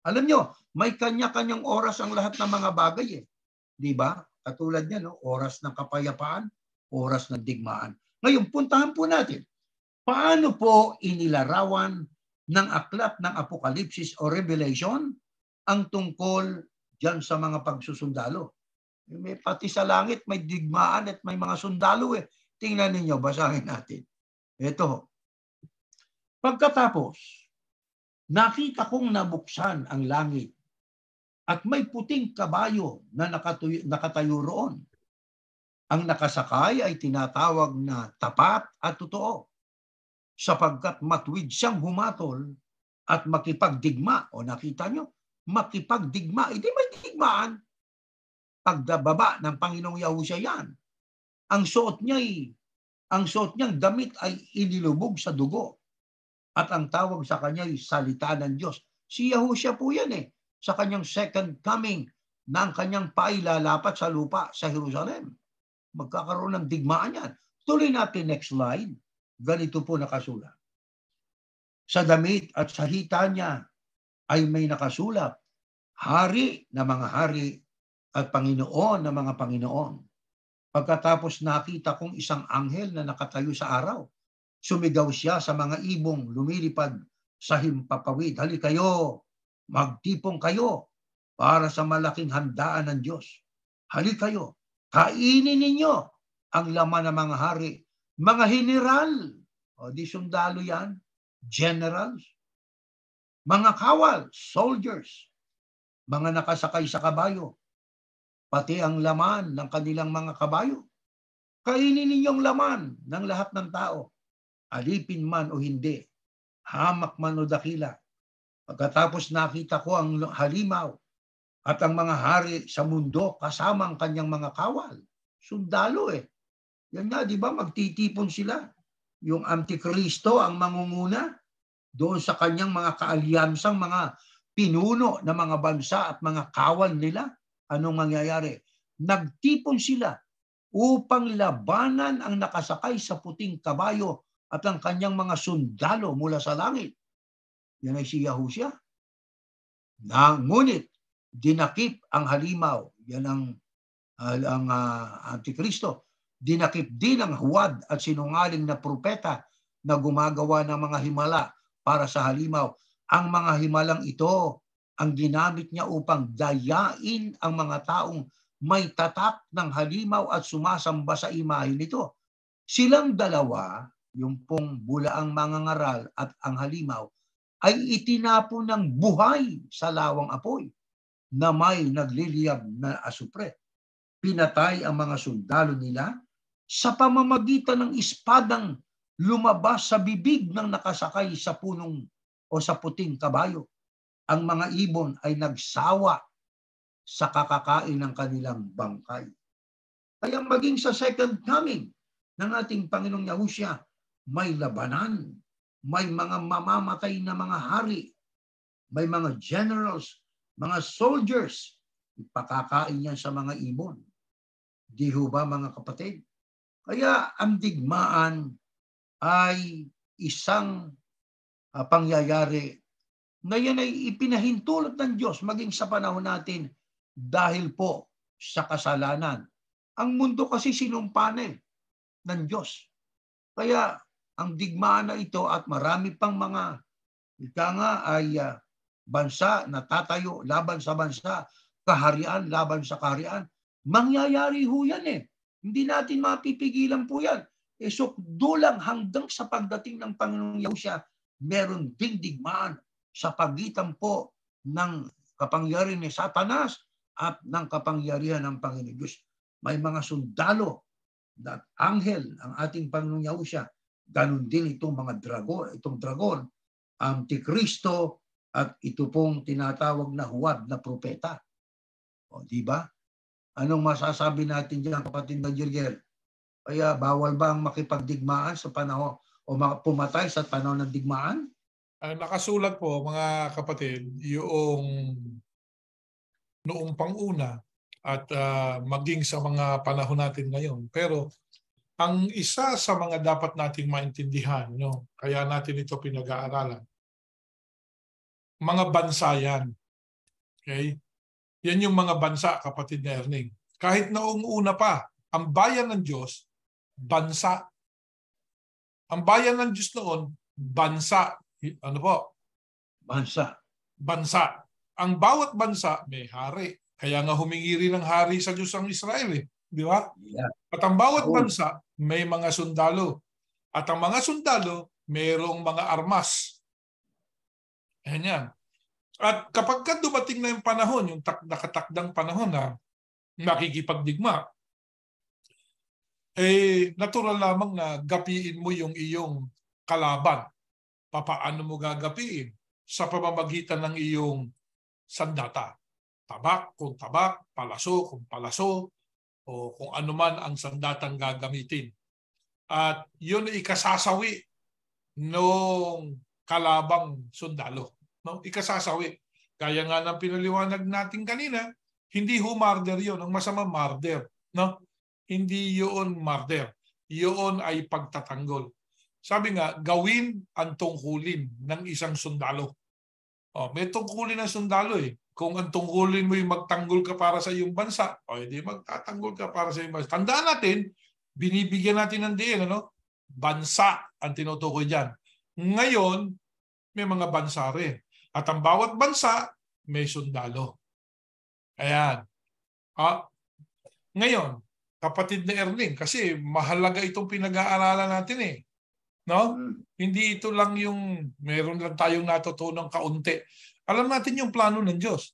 Alam nyo, may kanya-kanyang oras ang lahat ng mga bagay eh. Di ba? Katulad niya, no? Oras ng kapayapaan, oras ng digmaan. Ngayon, puntahan po natin. Paano po inilarawan ng aklat ng Apokalipsis o Revelation ang tungkol diyan sa mga pagsusundalo? May pati sa langit, may digmaan at may mga sundalo eh. Tingnan ninyo, basahin natin. Ito. Pagkatapos, nakita kong nabuksan ang langit at may puting kabayo na nakatayo roon. Ang nakasakay ay tinatawag na tapat at totoo, sapagkat matuwid siyang humatol at makipagdigma. O nakita nyo, makipagdigma. Hindi may digmaan. Pagdababa ng Panginoong Yahushua yan. Ang suot niyang damit ay inilubog sa dugo. At ang tawag sa kanya ay salita ng Diyos. Si Yahushua po yan eh. Sa kanyang second coming na ang kanyang pailalapat sa lupa sa Jerusalem. Magkakaroon ng digmaan yan. Tuloy natin next slide. Ganito po nakasulat. Sa damit at sa hita niya ay may nakasulat, Hari na mga hari at Panginoon na mga Panginoon. Pagkatapos nakita kong isang anghel na nakatayo sa araw, sumigaw siya sa mga ibong lumilipad sa himpapawid. Hali kayo, magtipong kayo para sa malaking handaan ng Diyos. Hali kayo, kainin ninyo ang laman ng mga hari, mga general, o di sundalo yan, generals, mga kawal, soldiers, mga nakasakay sa kabayo, pati ang laman ng kanilang mga kabayo. Kainin ninyong laman ng lahat ng tao, alipin man o hindi, hamak man o dakila. Pagkatapos nakita ko ang halimaw at ang mga hari sa mundo kasama ang kanyang mga kawal. Sundalo eh. Yan nga, di ba? Magtitipon sila. Yung Antikristo ang mangunguna doon sa kanyang mga kaalyansang mga pinuno na mga bansa at mga kawal nila. Anong mangyayari? Nagtipon sila upang labanan ang nakasakay sa puting kabayo at ang kanyang mga sundalo mula sa langit. Yan ay si Yahushua. Ngunit dinakip ang halimaw. Yan ang Antikristo. Dinakip din ang huwad at sinungaling na propeta na gumagawa ng mga himala para sa halimaw. Ang mga himalang ito ang ginamit niya upang dayain ang mga taong may tatak ng halimaw at sumasamba sa imahe nito. Silang dalawa, yung pong bulaang mangangaral at ang halimaw, ay itinapon ng buhay sa lawang apoy na may nagliliyab na asupre. Pinatay ang mga sundalo nila sa pamamagitan ng espadang lumabas sa bibig ng nakasakay sa punong o sa puting kabayo. Ang mga ibon ay nagsawa sa kakakain ng kanilang bangkay. Kaya maging sa second coming ng ating Panginoong Yahushua, may labanan, may mga mamamatay na mga hari, may mga generals, mga soldiers, ipakakain yan sa mga ibon. Di ho ba mga kapatid? Kaya ang digmaan ay isang pangyayari na yan ay ipinahintulot ng Diyos maging sa panahon natin dahil po sa kasalanan. Ang mundo kasi sinumpa na ng Diyos. Kaya ang digmaan na ito at marami pang mga ika nga ay bansa na tatayo laban sa bansa, kaharian laban sa kaharian, mangyayari ho yan eh. Hindi natin mapipigilan po yan. Dulang hanggang sa pagdating ng Panginoong Yahushua, meron ding digmaan sa pagitan po ng kapangyarihan ni Satanas at ng kapangyarihan ng Panginoon Diyos. May mga sundalo at anghel ang ating Panginoong Yahushua. Ganon din itong mga dragon, Antikristo at ito pong tinatawag na huwad na propeta. O, di ba? Anong masasabi natin diyan, kapatid na Jurgel? Kaya bawal ba ang makipagdigmaan sa panahon o pumatay sa panahon ng digmaan? Nakasulat po mga kapatid yung noong panguna at maging sa mga panahon natin ngayon. Pero ang isa sa mga dapat nating maintindihan, no, kaya natin ito pinag-aaralan, mga bansa yan. Okay? Yan yung mga bansa, kapatid na Erning. Kahit noong una pa, ang bayan ng Diyos, bansa. Ang bayan ng Diyos noon, bansa. Ano po? Bansa. Bansa. Ang bawat bansa may hari. Kaya nga humingi rin ng hari sa Diyos ang Israel eh. Di ba? Yeah. At ang bawat bansa may mga sundalo. At ang mga sundalo mayroong mga armas. Ayan yan. At kapag dumating na yung panahon, yung nakatakdang panahon na nakikipagdigma, natural lamang na gapiin mo yung iyong kalaban. Papaano mo gagapiin? Sa pamamagitan ng iyong sandata. Tabak kung tabak, palaso kung palaso, o kung ano man ang sandatang gagamitin. At yun ay ikasasawi nung kalabang sundalo. No? Ikasasawi. Kaya nga ng pinaliwanag natin kanina, hindi ho murder yun. Ang masama murder. No? Hindi yun murder. Yun ay pagtatanggol. Sabi nga, gawin ang tungkulin ng isang sundalo. May tungkulin ng sundalo eh. Kung ang tungkulin mo yung magtanggol ka para sa iyong bansa, hindi magtatanggol ka para sa iyong bansa. Tandaan natin, binibigyan natin ng diin, ano? Bansa ang tinutukoy dyan. Ngayon, may mga bansa rin. At ang bawat bansa, may sundalo. Ayan. Ngayon, kapatid na Erling, kasi mahalaga itong pinag-aaralan natin eh. No? Hindi ito lang yung meron lang tayong natutunang kaunti. Alam natin yung plano ng Diyos.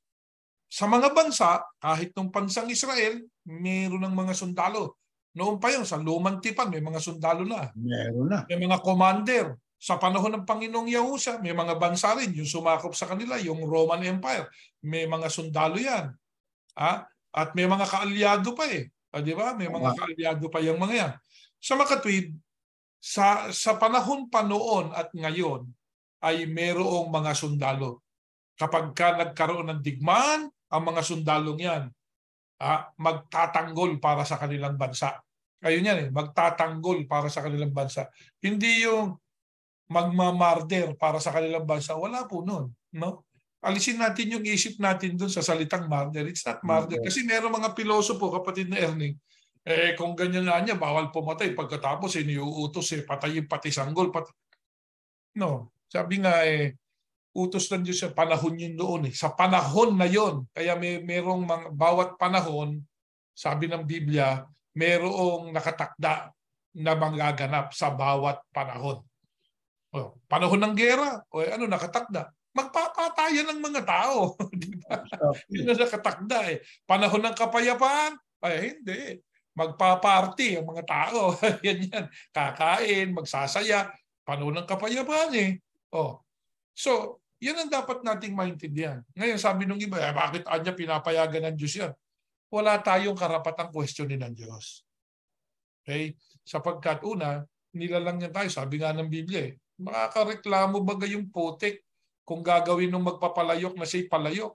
Sa mga bansa, kahit nung bansang Israel, meron ng mga sundalo. Noon pa yun, sa lumang tipan, may mga sundalo na. Meron na. May mga commander. Sa panahon ng Panginoong Yahushua, may mga bansa rin, yung sumakop sa kanila, yung Roman Empire. May mga sundalo yan. At may mga kaalyado pa eh. Di ba? May mga kaalyado pa yung mga yan. Sa makatwid, sa panahon pa noon at ngayon, ay mayroong mga sundalo. Kapag nagkaroon ng digmaan, ang mga sundalong yan, magtatanggol para sa kanilang bansa. Ayun yan eh, magtatanggol para sa kanilang bansa. Hindi yung magmamarder para sa kanilang bansa. Wala po nun. No? Alisin natin yung isip natin dun sa salitang marder. It's not marder. Kasi meron mga pilosopo, kapatid na Erning, kung ganyan nga niya, bawal pumatay. Pagkatapos, iniuutos, patayin pati sanggol. No. Sabi nga, utos ng Diyos sa panahon yun noon. Sa panahon na yon. Kaya merong bawat panahon, sabi ng Biblia, merong nakatakda na magaganap sa bawat panahon. Panahon ng gera, nakatakda? Magpapatayan ng mga tao. Diba? Yun na nakatakda eh. Panahon ng kapayapaan, hindi. magpa-party ang mga tao. Yan. Kakain, magsasaya, panahon ng kapayapaan eh. Oh. So, yan ang dapat nating maintindihan. Ngayon, sabi nung iba, bakit anya pinapayagan ng Diyos yan? Wala tayong karapatang questionin ng Diyos. Okay? Sapagkat una, nilalang niya tayo, sabi nga ng Biblia, makakareklamo ba yung putik kung gagawin nung magpapalayok na siya'y palayok?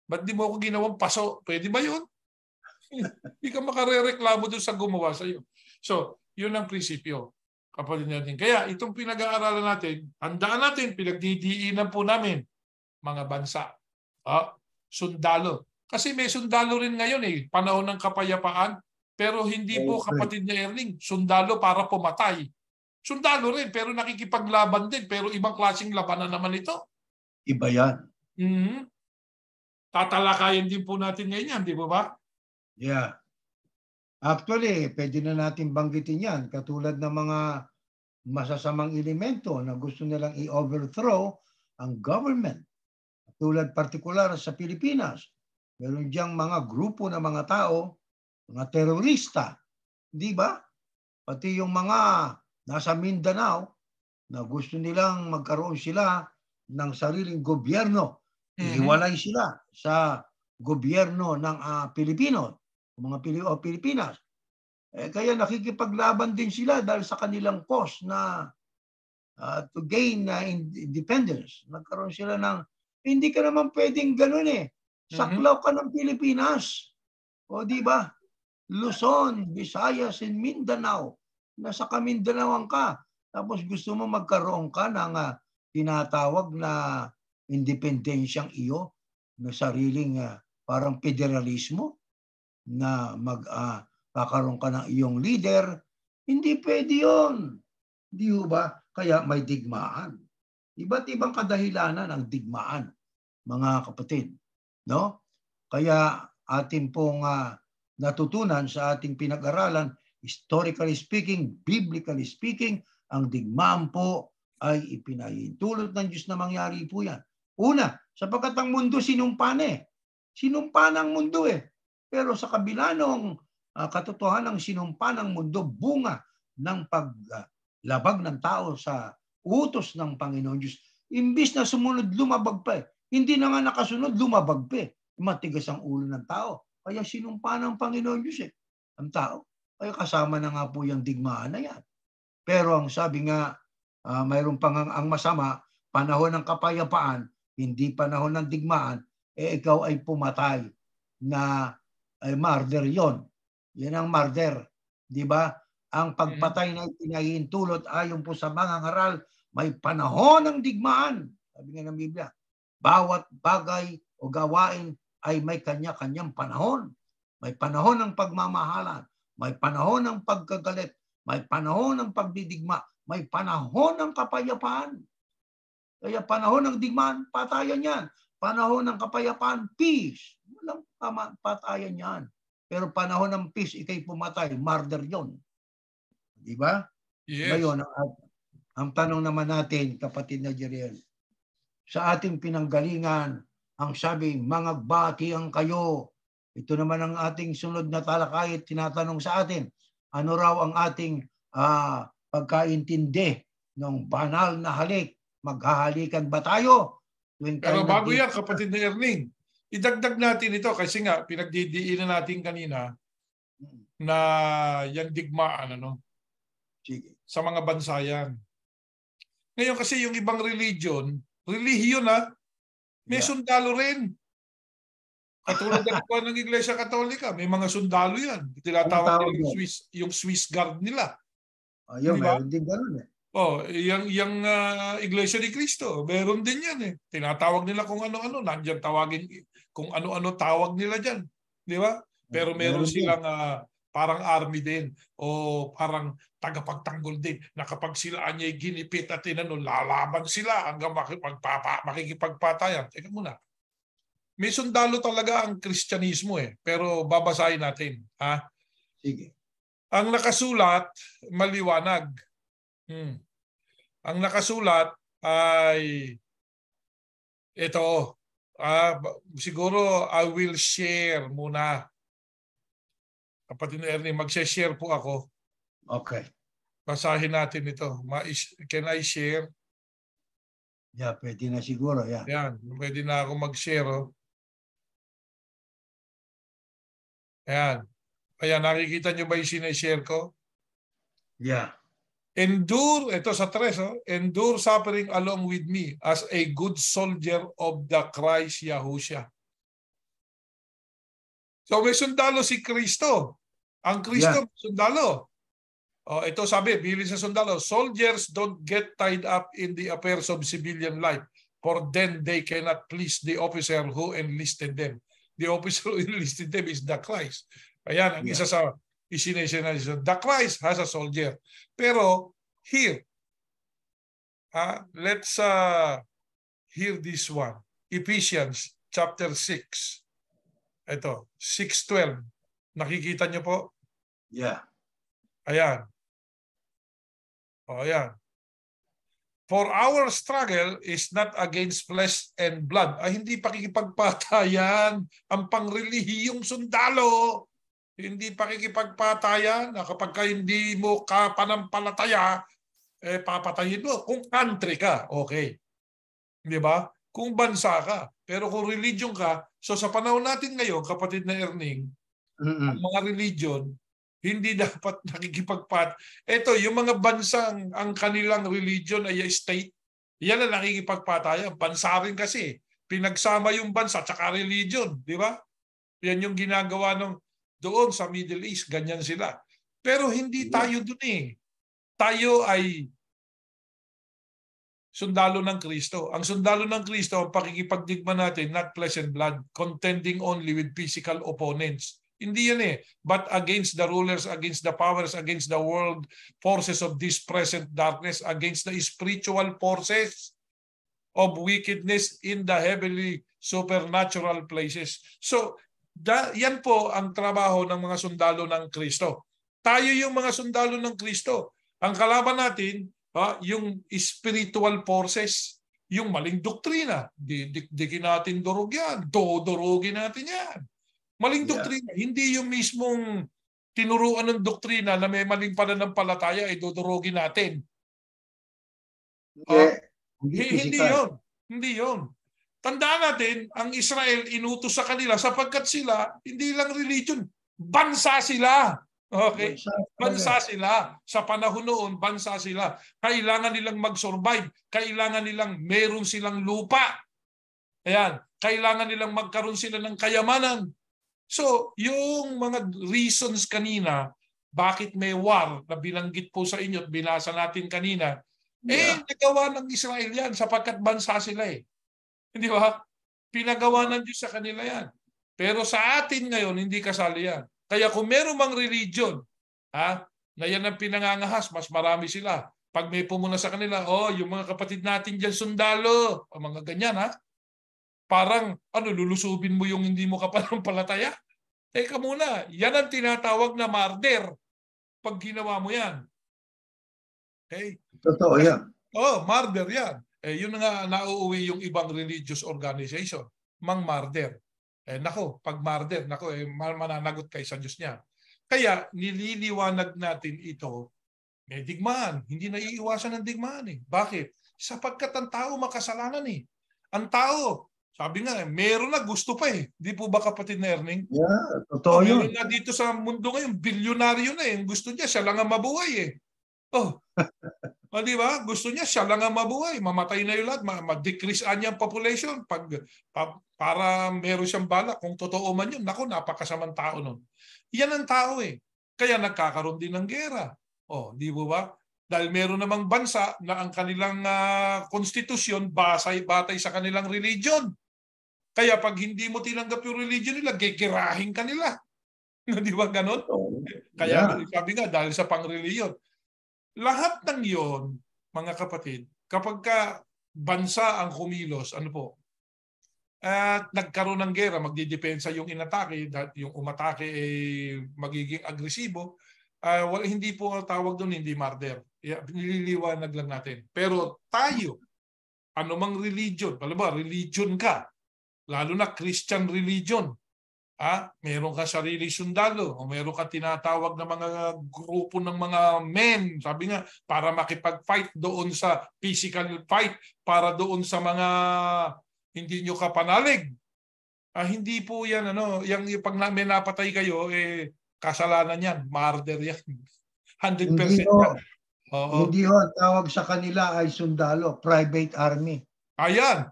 Ba't di mo ako ginawang paso? Pwede ba yun? Hindi ka makarereklamo doon sa gumawa sa iyo. So, yun ang prinsipyo. Kapatid natin. Kaya itong pinag-aaralan natin, handaan natin, pinagdidiinan po namin, mga bansa. Sundalo. Kasi may sundalo rin ngayon panahon ng kapayapaan. Pero hindi po, kapatid na Erling, sundalo para pumatay. Sundalo rin, pero nakikipaglaban din. Pero ibang klaseng labanan naman ito. Iba yan. Tatalakayin din po natin ngayon yan, di ba ba? Yeah. Actually, pwede na natin banggitin yan. Katulad ng mga masasamang elemento na gusto nilang i-overthrow ang government. Katulad partikular sa Pilipinas. Meron diyang mga grupo ng mga tao, mga terorista. Di ba? Pati yung mga nasa Mindanao na gusto nilang magkaroon sila ng sariling gobyerno. Ihiwalay sila sa gobyerno ng Pilipino. Mga Pilipinas. Kaya nakikipaglaban din sila dahil sa kanilang cause na to gain independence. Nagkaroon sila ng, hindi ka naman pwedeng ganun Saklaw ka ng Pilipinas. O di ba? Luzon, Visayas, and Mindanao. Nasa Kamindanaoan ka. Tapos gusto mo magkaroon ka ng tinatawag na independensyang iyo na sariling parang federalismo na kakaroon ka ng iyong leader, hindi pwede yun. Di ba? Kaya may digmaan. Iba't ibang kadahilanan ang digmaan, mga kapatid. No? Kaya atin pong natutunan sa ating pinag-aralan, historically speaking, biblically speaking, ang digmaan po ay ipinahintulot ng Diyos na mangyari po yan. Una, sapagkat ang mundo sinumpa na Sinumpa ng mundo Pero sa kabila ng katotohanan ng sinumpa ng mundo, bunga ng paglabag ng tao sa utos ng Panginoon Diyos. Imbis na sumunod, lumabag pa Hindi na nga nakasunod, lumabag pa Matigas ang ulo ng tao. Kaya sinumpa ng Panginoon Diyos ang tao. Kaya kasama na nga po yung digmaan na yan. Pero ang sabi nga, mayroon pang ang masama, panahon ng kapayapaan, hindi panahon ng digmaan, ikaw ay pumatay na ay murder yon. Yan ang murder. Di ba? Ang pagpatay na pinahintulot ayon po sa mga ngaral, may panahon ng digmaan. Sabi nga ng Biblia, bawat bagay o gawain ay may kanya-kanyang panahon. May panahon ng pagmamahalan, may panahon ng pagkagalit, may panahon ng pagdidigma, may panahon ng kapayapaan. Kaya panahon ng digmaan, patayan yan. Panahon ng kapayapaan, peace. Walang patayan yan. Pero panahon ng peace, ikay pumatay, murder yon. Di ba? Yes. Ngayon, ang tanong naman natin, kapatid na Jeriel, sa ating pinanggalingan, ang sabi, mangagbatian kayo. Ito naman ang ating sunod na talakay, tinatanong sa atin, ano raw ang ating pagkaintindi ng banal na halik? Maghahalikan ba tayo? Pero bago yan, kapatid na Erling, idagdag natin ito kasi nga, pinagdidiinan natin kanina na yan digmaan, Sige. Sa mga bansa yan. Ngayon kasi yung ibang religion may sundalo rin. Katulad ng Iglesia Katolika, may mga sundalo yan. Tinatawag nila yung Swiss Guard nila. Ayun, diba? Meron din ganun yung Iglesia ni Cristo, meron din yan Tinatawag nila kung ano-ano, nandiyan tawagin, kung ano-ano tawag nila dyan. Di ba? Pero meron silang parang army din o parang tagapagtanggol din na kapag sila anya'y ginipit at lalaban sila hanggang makikipagpatayan. Teka muna. May sundalo talaga ang Kristyanismo pero babasahin natin. Sige. Ang nakasulat, maliwanag. Ang nakasulat ay ito. Siguro I will share muna. Kapatid na Ernie, mag-share po ako. Okay. Basahin natin ito. Can I share? Yeah, pwede na siguro. Yeah. Ayan, pwede na ako mag-share. Oh. Ayan. Ayan, nakikita nyo ba yung sinashare ko? Yeah. Endure, ito sa 3, oh, endure suffering along with me as a good soldier of the Christ Yahushua. So may sundalo si Kristo. Ang Kristo, sundalo. Oh, ito sabi, bilin sa sundalo, soldiers don't get tied up in the affairs of civilian life, for then they cannot please the officer who enlisted them. The officer who enlisted them is the Christ. Ayan, ang isa sa isinasyon. The Christ has a soldier. Pero here, let's hear this one. Ephesians chapter 6. Ito, 6:12. Nakikita niyo po? Yeah. Ayan. O, ayan. For our struggle is not against flesh and blood. Ay, hindi pakikipagpatayan ang pangrelihiyong sundalo. Hindi pakikipagpatayan na kapag ka hindi mo ka panampalataya, papatayin mo. Kung country ka, okay. Di ba? Kung bansa ka. Pero kung religion ka, so sa panahon natin ngayon, kapatid na Erning, ang mga religion, hindi dapat nakikipagpat. Ito, yung mga bansang ang kanilang religion ay state, yan ang nakikipagpatayan. Bansa rin kasi. Pinagsama yung bansa tsaka religion. Di ba? Yan yung ginagawa ng doon sa Middle East. Ganyan sila. Pero hindi tayo dun eh. Tayo ay sundalo ng Kristo. Ang sundalo ng Kristo, ang pakikipagdigma natin, not flesh and blood, contending only with physical opponents. Hindi yan eh. But against the rulers, against the powers, against the world forces of this present darkness, against the spiritual forces of wickedness in the heavenly supernatural places. So, yan po ang trabaho ng mga sundalo ng Kristo. Tayo yung mga sundalo ng Kristo. Ang kalaban natin, yung spiritual forces, yung maling doktrina. Dikin natin durog yan. Dodorogin natin yan. Maling doktrina. Hindi yung mismong tinuruan ng doktrina na may maling pananampalataya ay dodorogin natin. Hindi yun. Hindi yun. Tandaan natin, ang Israel inutos sa kanila sapagkat sila, hindi lang religion, bansa sila. Okay? Bansa sila. Sa panahon noon, bansa sila. Kailangan nilang mag-survive. Kailangan nilang meron silang lupa. Ayan. Kailangan nilang magkaroon sila ng kayamanan. So, yung mga reasons kanina, bakit may war na binanggit po sa inyo at binasa natin kanina, nagawa ng Israel yan sapagkat bansa sila eh. Hindi ba? Pinagawa ng Diyos sa kanila yan. Pero sa atin ngayon, hindi kasali yan. Kaya kung meron mang religion, na yan ang pinangangahas, mas marami sila. Pag may pumuna sa kanila, yung mga kapatid natin dyan sundalo, o mga ganyan parang, lulusubin mo yung hindi mo kapanampalataya? Teka muna, yan ang tinatawag na martyr pag ginawa mo yan. Okay? Totoo yan. Martyr yan. Yun nga nauuwi yung ibang religious organization. Mang martyr. Pag martyr, mananagot kay sa Diyos niya. Kaya nililiwanag natin ito, may digmaan. Hindi naiiwasan ng digmaan eh. Bakit? Sapagkat ang tao makasalanan eh. Ang tao, sabi nga, meron na gusto pa eh. Di po ba kapatid na Erning? Yeah, totoo yun. Meron na dito sa mundo ngayon, bilyonaryo na eh. Gusto niya, siya lang ang mabuhay eh. Di ba? Gusto niya, siya lang ang mabuhay. Mamatay na yung lahat. Ma-decrease niya ang population. Para meron siyang balak. Kung totoo man yun, napakasamang tao nun. Yan ang tao eh. Kaya nagkakaroon din ng gera. Di ba? Dahil meron namang bansa na ang kanilang konstitusyon batay sa kanilang religion. Kaya pag hindi mo tinanggap yung religion nila, gegerahin ka nila. Di ba ganon? Kaya sabi nga, dahil sa pang-religion. Lahat ng yon, mga kapatid, kapag ka bansa ang kumilos, at nagkaroon ng gera, magdidepensa yung inatake, yung umatake ay magiging agresibo, hindi po tawag doon, hindi martyr. Nililiwanag lang natin. Pero tayo, anumang religion, religion ka, lalo na Christian religion, Meron ka sarili sundalo o meron ka tinatawag na mga grupo ng mga men, sabi nga, para makipag-fight doon sa physical fight, para doon sa mga hindi nyo kapanalig. Hindi po yan, yung pag may napatay kayo, kasalanan yan, murder yan. 100% yan. Hindi ho, ang tawag sa kanila ay sundalo, private army. Ayan.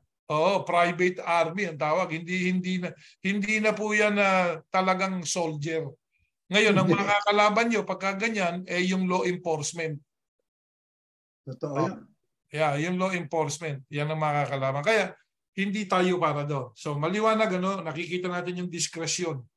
Private army ang tawag. Hindi na po yan talagang soldier. Ngayon, ang mga kakalaban nyo, pagka ganyan, yung law enforcement. Totoo yan. Yung law enforcement. Yan ang mga kakalaban. Kaya, hindi tayo para doon. So, maliwanag, nakikita natin yung diskresyon.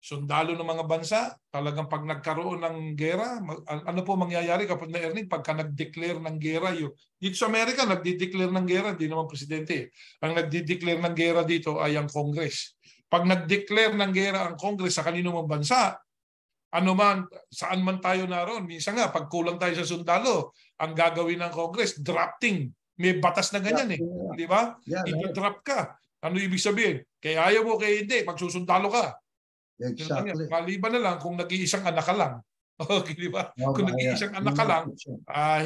Sundalo ng mga bansa, talagang pag nagkaroon ng gera, ano po mangyayari kapag na Ernie, pagka nag-declare ng gera, dito sa Amerika, nagdi-declare ng gera, di naman presidente. Ang nagdi-declare ng gera dito ay ang Congress. Pag nag-declare ng gera ang Congress sa kanino mang bansa, saan man tayo naroon, minsan nga, pag kulang tayo sa sundalo, ang gagawin ng Congress, drafting. May batas na ganyan di ba? Ito-drop ka. Ano ibig sabihin? Kaya ayaw mo, kaya hindi, magsusundalo ka. Exactly. Maliban na lang kung nag-iisang anak ka lang. Okay, di ba? Kung nag-iisang anak ka lang,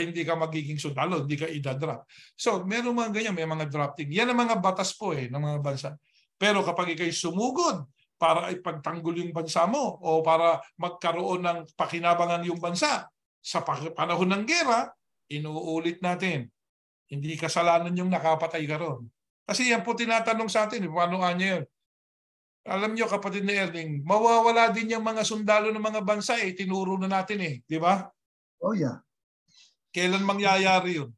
hindi ka magiging sundalo, hindi ka idadrop. So, meron mga ganyan, may mga drafting. Yan ang mga batas po ng mga bansa. Pero kapag ikay sumugod para ipagtanggol yung bansa mo o para magkaroon ng pakinabangan yung bansa sa panahon ng gera, inuulit natin, hindi kasalanan yung nakapatay ka ron. Kasi yan po tinatanong sa atin, paano kanya yun? Alam nyo, kapatid ni Erling, mawawala din yung mga sundalo ng mga bansa tinuro na natin di ba? Oh yeah. Kailan mangyayari yun?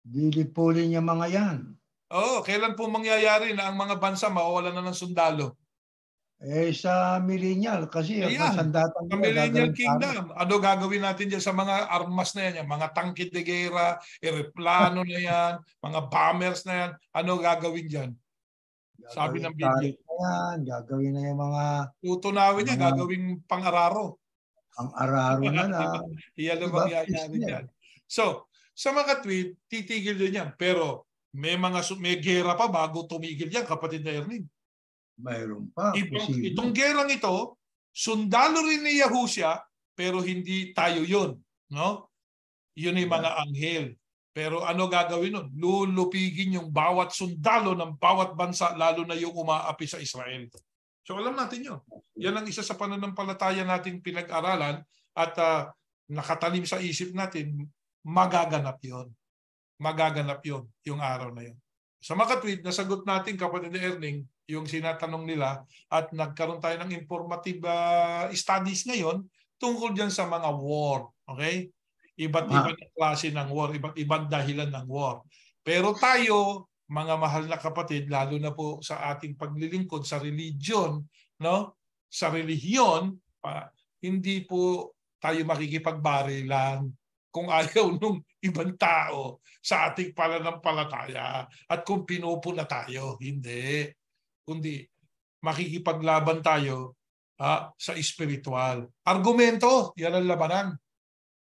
Dilipulin yung mga yan. Kailan po mangyayari na ang mga bansa mawawala na ng sundalo? Sa millennial, kasi sa millennial kingdom. Ano gagawin natin dyan sa mga armas na yan? Yung mga tangkit de guerra, eroplano na yan, mga bombers na yan. Ano gagawin dyan? Sabi ng Biblia. Gagawin na yung mga... Tutunawin niya, gagawing pang-araro. Pang-araro na lang. Iyan ang mangyayari dyan. So, sa mga tweet, titigil din yan. Pero may gera pa bago tumigil yan, kapatid na Erning. Mayroon pa. Itong gerang ito, sundalo rin ni Yahusya, pero hindi tayo yun. No? Yun ay mga anghel. Pero ano gagawin nun? Lulupigin yung bawat sundalo ng bawat bansa, lalo na yung umaapi sa Israel. So alam natin yun. Yan ang isa sa pananampalataya nating pinag-aralan at nakatanim sa isip natin, magaganap yun. Magaganap yun, yung araw na yun. Sa makatweet, nasagot natin, kapatid ni Erning, yung sinatanong nila at nagkaroon tayo ng informative studies ngayon tungkol dyan sa mga war. Okay? Iba't ibang klase ng war, iba't ibang dahilan ng war. Pero tayo, mga mahal na kapatid, lalo na po sa ating paglilingkod sa religion, sa relihiyon, hindi po tayo makikipagbarilan kung ayaw nung ibang tao sa ating pananampalataya at kung pinupuna tayo. Hindi. Kundi makikipaglaban tayo sa espiritual. Argumento, yan ang labanan.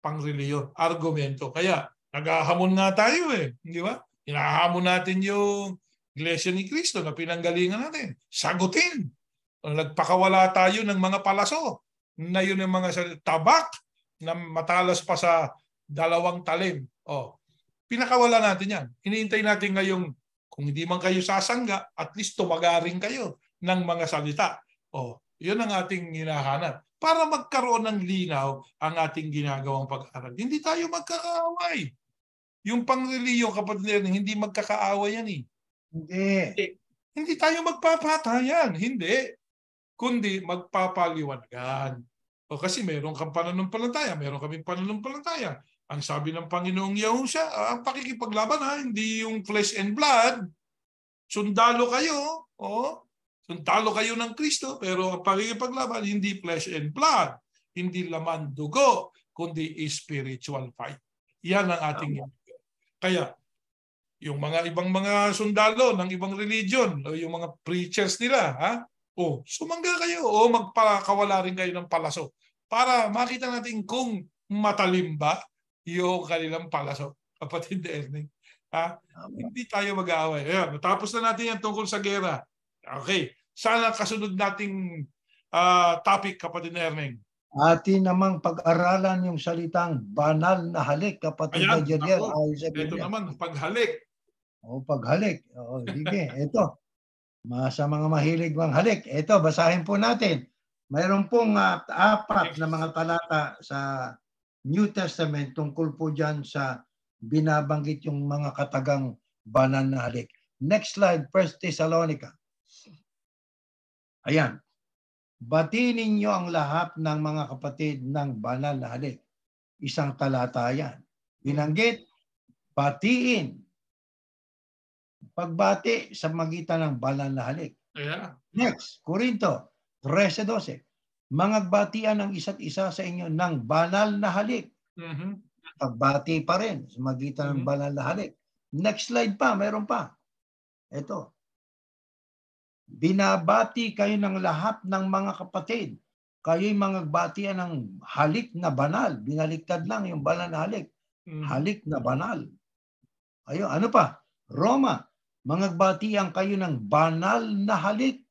Pangreliyon. Argumento. Kaya, naghahamon nga tayo Di ba? Hinahamon natin yung Iglesia ni Cristo na pinanggalingan natin. Sagutin. Nagpakawala tayo ng mga palaso na yun ang mga tabak na matalas pa sa 2 talim. Pinakawala natin yan. Hinihintay natin ngayong kung hindi man kayo sasangga, at least tumagaring kayo ng mga salita. Yun ang ating hinahanap. Para magkaroon ng linaw ang ating ginagawang pag-aaral. Hindi tayo magkakaaway. Yung pangreliyon, kapatid, hindi magkakaaway yan Hindi tayo magpapatayan. Hindi. Kundi magpapaliwanagan. Kasi meron kang pananampalataya, meron kaming pananampalataya. Ang sabi ng Panginoong Yahusya, ang pakikipaglaban hindi yung flesh and blood. Sundalo kayo, sundalo kayo ng Kristo, pero ang pakikipaglaban hindi flesh and blood, hindi laman dugo, kundi spiritual fight. Yan ang ating kaya yung mga ibang mga sundalo ng ibang religion, o yung mga preachers nila, sumangga kayo o magpakawala rin kayo ng palaso para makita natin kung matalim ba yung kanilang palaso. Kapatid Erning, Hindi tayo mag-aaway. Ayan, natapos na natin yan tungkol sa gera. Okay. Sana kasunod nating topic, kapatid na Erneng. Atin namang pag-aralan yung salitang banal na halik, kapatid na Ayan, Jeriel. ako. Ito naman, paghalik. O, paghalik. O, sige, ito. Sa mga mahilig mang halik, ito, basahin po natin. Mayroon pong 4 na mga talata sa New Testament tungkol po dyan sa binabanggit yung mga katagang banal na halik. Next slide, 1 Thessalonica. Ayan. Batiin ninyo ang lahat ng mga kapatid ng banal na halik. Isang talata yan. Binanggit, batiin. Pagbati sa magitan ng banal na halik. Yeah. Next, Corinto 13:12. Mangagbatian ng isa't isa sa inyo ng banal na halik. Pagbati pa rin sa magitan ng banal na halik. Next slide pa, meron pa. Ito. Binabati kayo ng lahat ng mga kapatid. Kayo'y mangagbatian ng halik na banal. Binaliktad lang yung banal na halik. Halik na banal. Ayun, ano pa? Roma, mangagbatian kayo ng banal na halik.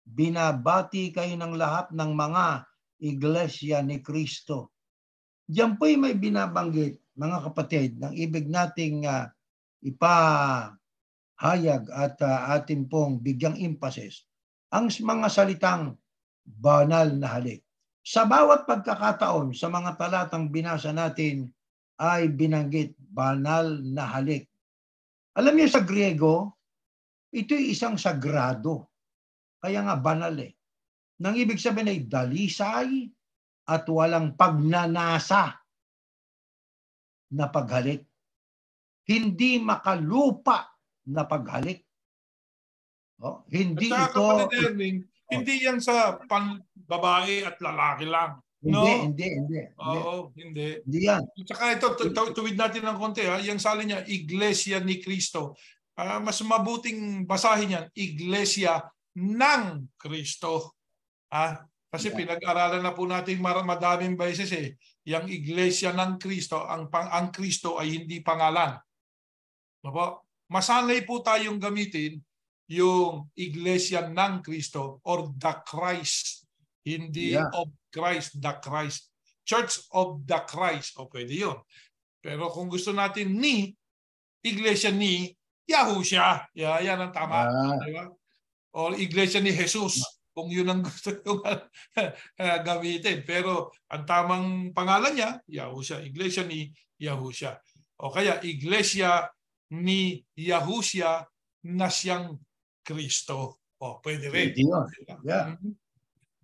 Binabati kayo ng lahat ng mga iglesia ni Kristo. Diyan po'y may binabanggit, mga kapatid, ng ibig nating ipahayag at atin pong bigyang emphasis ang mga salitang banal na halik. Sa bawat pagkakataon sa mga talatang binasa natin ay binanggit banal na halik. Alam niyo sa Griego, ito'y isang sagrado. Kaya nga banal eh. Nang ibig sabihin ay dalisay at walang pagnanasa na paghalik. Hindi makalupa na paghalik. Hindi at saka, ito... kapatid Erwin, hindi yan sa babae at lalaki lang. Hindi. Oo, hindi. Hindi yan. At saka ito, tuwid natin ng konti. Yung sali niya, Iglesia ni Cristo. Mas mabuting basahin yan, Iglesia ng Kristo. Kasi pinag-aralan na po natin madaming beses eh. Yung Iglesia ng Kristo, ang Kristo ay hindi pangalan. Masanay po tayong gamitin yung Iglesia ng Kristo or the Christ. Hindi of Christ, the Christ. Church of the Christ. O pwede yun. Pero kung gusto natin ni, Iglesia ni Yahushua. Yan ang tama. Diba? O Iglesia ni Jesus. Kung yun ang gusto yung gamitin. Pero ang tamang pangalan niya, Yahushua. Iglesia ni Yahushua. O kaya Iglesia ni Yahushua na siyang Kristo. O pwede rin. Yeah.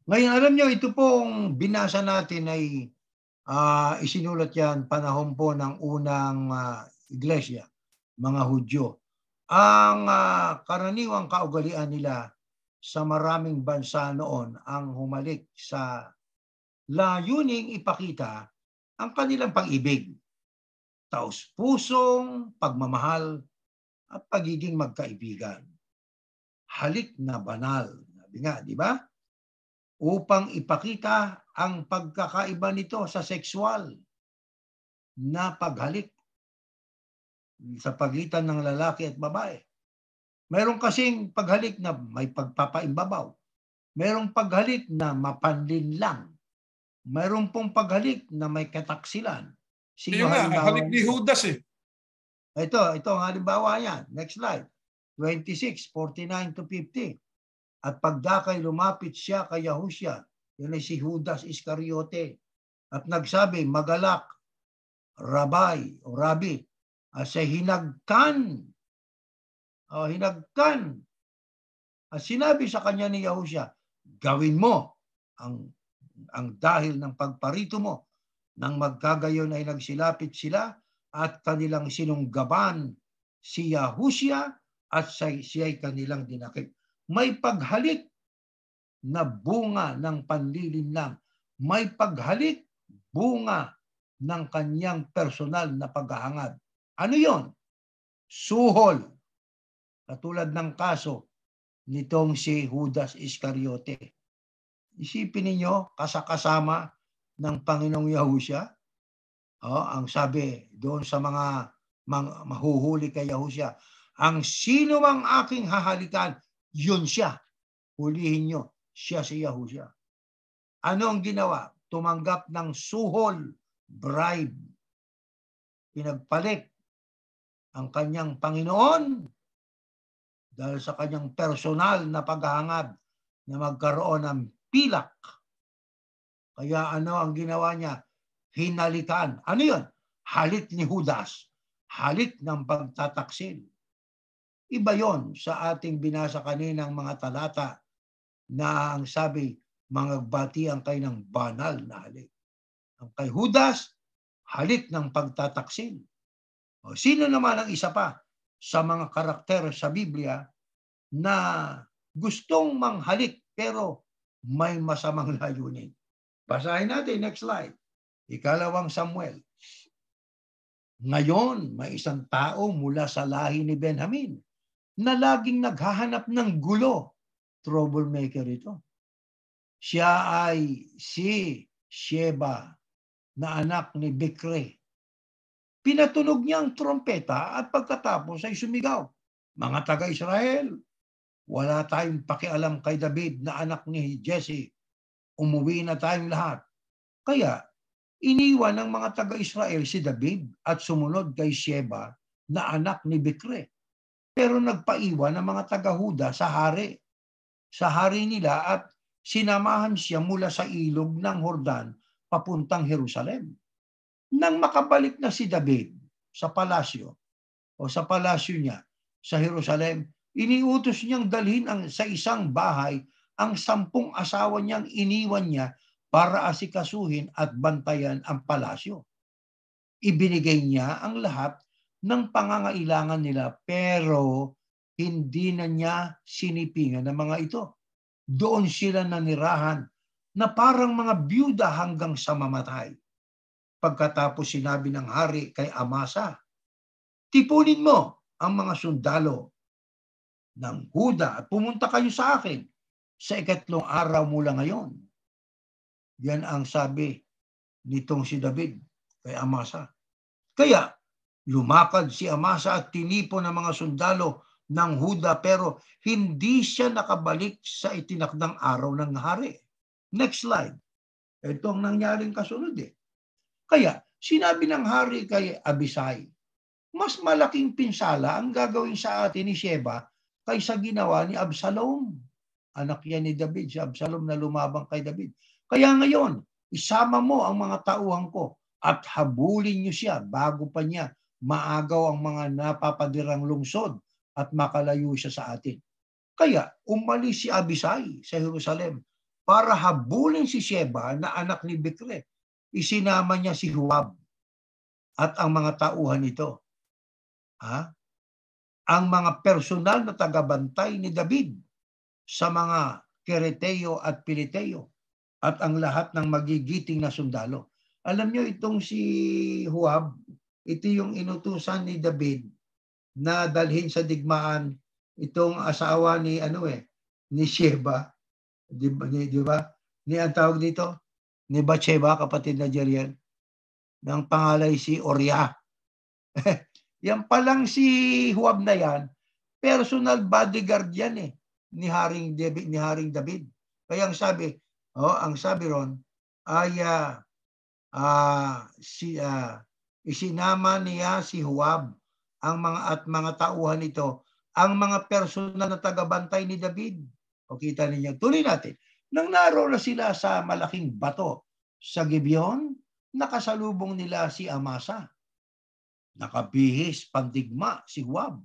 Ngayon, alam nyo, ito pong binasa natin ay isinulat yan panahon po ng unang iglesia, mga Hudyo. Ang karaniwang kaugalian nila sa maraming bansa noon ang humalik sa layuning ipakita ang kanilang pag-ibig, taos-pusong pagmamahal at pagiging magkaibigan. Halik na banal. Sabi nga, di ba? Upang ipakita ang pagkakaiba nito sa sexual na paghalik sa pagitan ng lalaki at babae. Meron kasing paghalik na may pagpapaimbabaw. Merong paghalik na mapanlinlang. Meron pong paghalik na may kataksilan. Yung halik ni Judas eh. Ito ang halimbawa yan. Next slide. 26:49-50. At pagdakay lumapit siya kay Yahushua, yun ay si Judas Iscariote, at nagsabi, magalak, Rabbi, at siya hinagkan. At sinabi sa kanya ni Yahushua, gawin mo ang dahil ng pagparito mo. Nang magkagayon ay nagsilapit sila at kanilang sinunggaban si Yahushua at siya'y kanilang dinakip. May paghalik na bunga ng panlilinlang. May paghalik bunga ng kanyang personal na paghahangad. Ano yon? Suhol. Katulad ng kaso nitong si Judas Iscariote. Isipin ninyo, kasakasama ng Panginoong Yahushua. Ang sabi doon sa mga mahuhuli kay Yahusya. Ang sino mang aking hahalikan, yun siya. Hulihin nyo, siya si Yahusya. Ano ang ginawa? Tumanggap ng suhol, bribe. Pinagpalit ang kanyang Panginoon dahil sa kanyang personal na paghahangad na magkaroon ng pilak. Kaya ano ang ginawa niya? Hinalikan. Ano yun? Halik ni Judas. Halik ng pagtataksil. Iba yon sa ating binasa kaninang mga talata na ang sabi, mangagbatian kayo ng banal na halik. Ang kay Judas, halik ng pagtataksil. O, sino naman ang isa pa sa mga karakter sa Biblia na gustong manghalik pero may masamang layunin? Basahin natin, next slide. Ikalawang Samuel. Ngayon, may isang tao mula sa lahi ni Benjamin na laging naghahanap ng gulo. Troublemaker ito. Siya ay si Sheba na anak ni Bikre. Pinatunog niya ang trompeta at pagkatapos ay sumigaw, mga taga-Israel, wala tayong pakialam kay David na anak ni Jesse. Umuwi na tayong lahat. Kaya, iniwan ng mga taga-Israel si David at sumunod kay Sheba na anak ni Bikre. Pero nagpaiwan ng mga taga-Huda sa hari. Sa hari nila at sinamahan siya mula sa ilog ng Jordan papuntang Jerusalem. Nang makabalik na si David sa palasyo o sa palasyo niya sa Jerusalem, iniutos niyang dalhin sa isang bahay ang 10 asawa niyang iniwan niya para asikasuhin at bantayan ang palasyo. Ibinigay niya ang lahat ng pangangailangan nila pero hindi na niya sinipingan ng mga ito. Doon sila nanirahan na parang mga byuda hanggang sa mamatay. Pagkatapos sinabi ng hari kay Amasa, tipunin mo ang mga sundalo ng Huda at pumunta kayo sa akin sa 3 araw mula ngayon. Yan ang sabi nitong si David kay Amasa. Kaya lumakad si Amasa at tinipon ang mga sundalo ng Huda pero hindi siya nakabalik sa itinakdang araw ng hari. Next slide. Ito ang nangyaring kasunod eh. Kaya sinabi ng hari kay Abisai, mas malaking pinsala ang gagawin sa atin ni Sheba kaysa ginawa ni Absalom. Anak yan ni David, si Absalom na lumabang kay David. Kaya ngayon, isama mo ang mga tauhan ko at habulin niyo siya bago pa niya maagaw ang mga napapadirang lungsod at makalayo siya sa atin. Kaya umalis si Abisai sa Jerusalem para habulin si Sheba na anak ni Bikre. Isinama niya si Joab at ang mga tauhan nito. Ang mga personal na tagabantay ni David sa mga Kereteo at Piliteo at ang lahat ng magigiting na sundalo. Alam niyo itong si Joab, ito yung inutusan ni David na dalhin sa digmaan itong asawa ni ni Sheba, di ba? Ni ang tawag dito ni Bathsheba, kapatid na Jeriel, ng pangalay si Oria. Yan palang si Joab na yan, personal bodyguard yan ni Haring David. Kaya ang sabi ron ay isinama niya si Joab at mga tauhan nito, ang mga personal na tagabantay ni David. O kita ninyo, tuloy natin. Nang naroon na sila sa malaking bato sa Gibeon, nakasalubong nila si Amasa. Nakabihis pandigma si Joab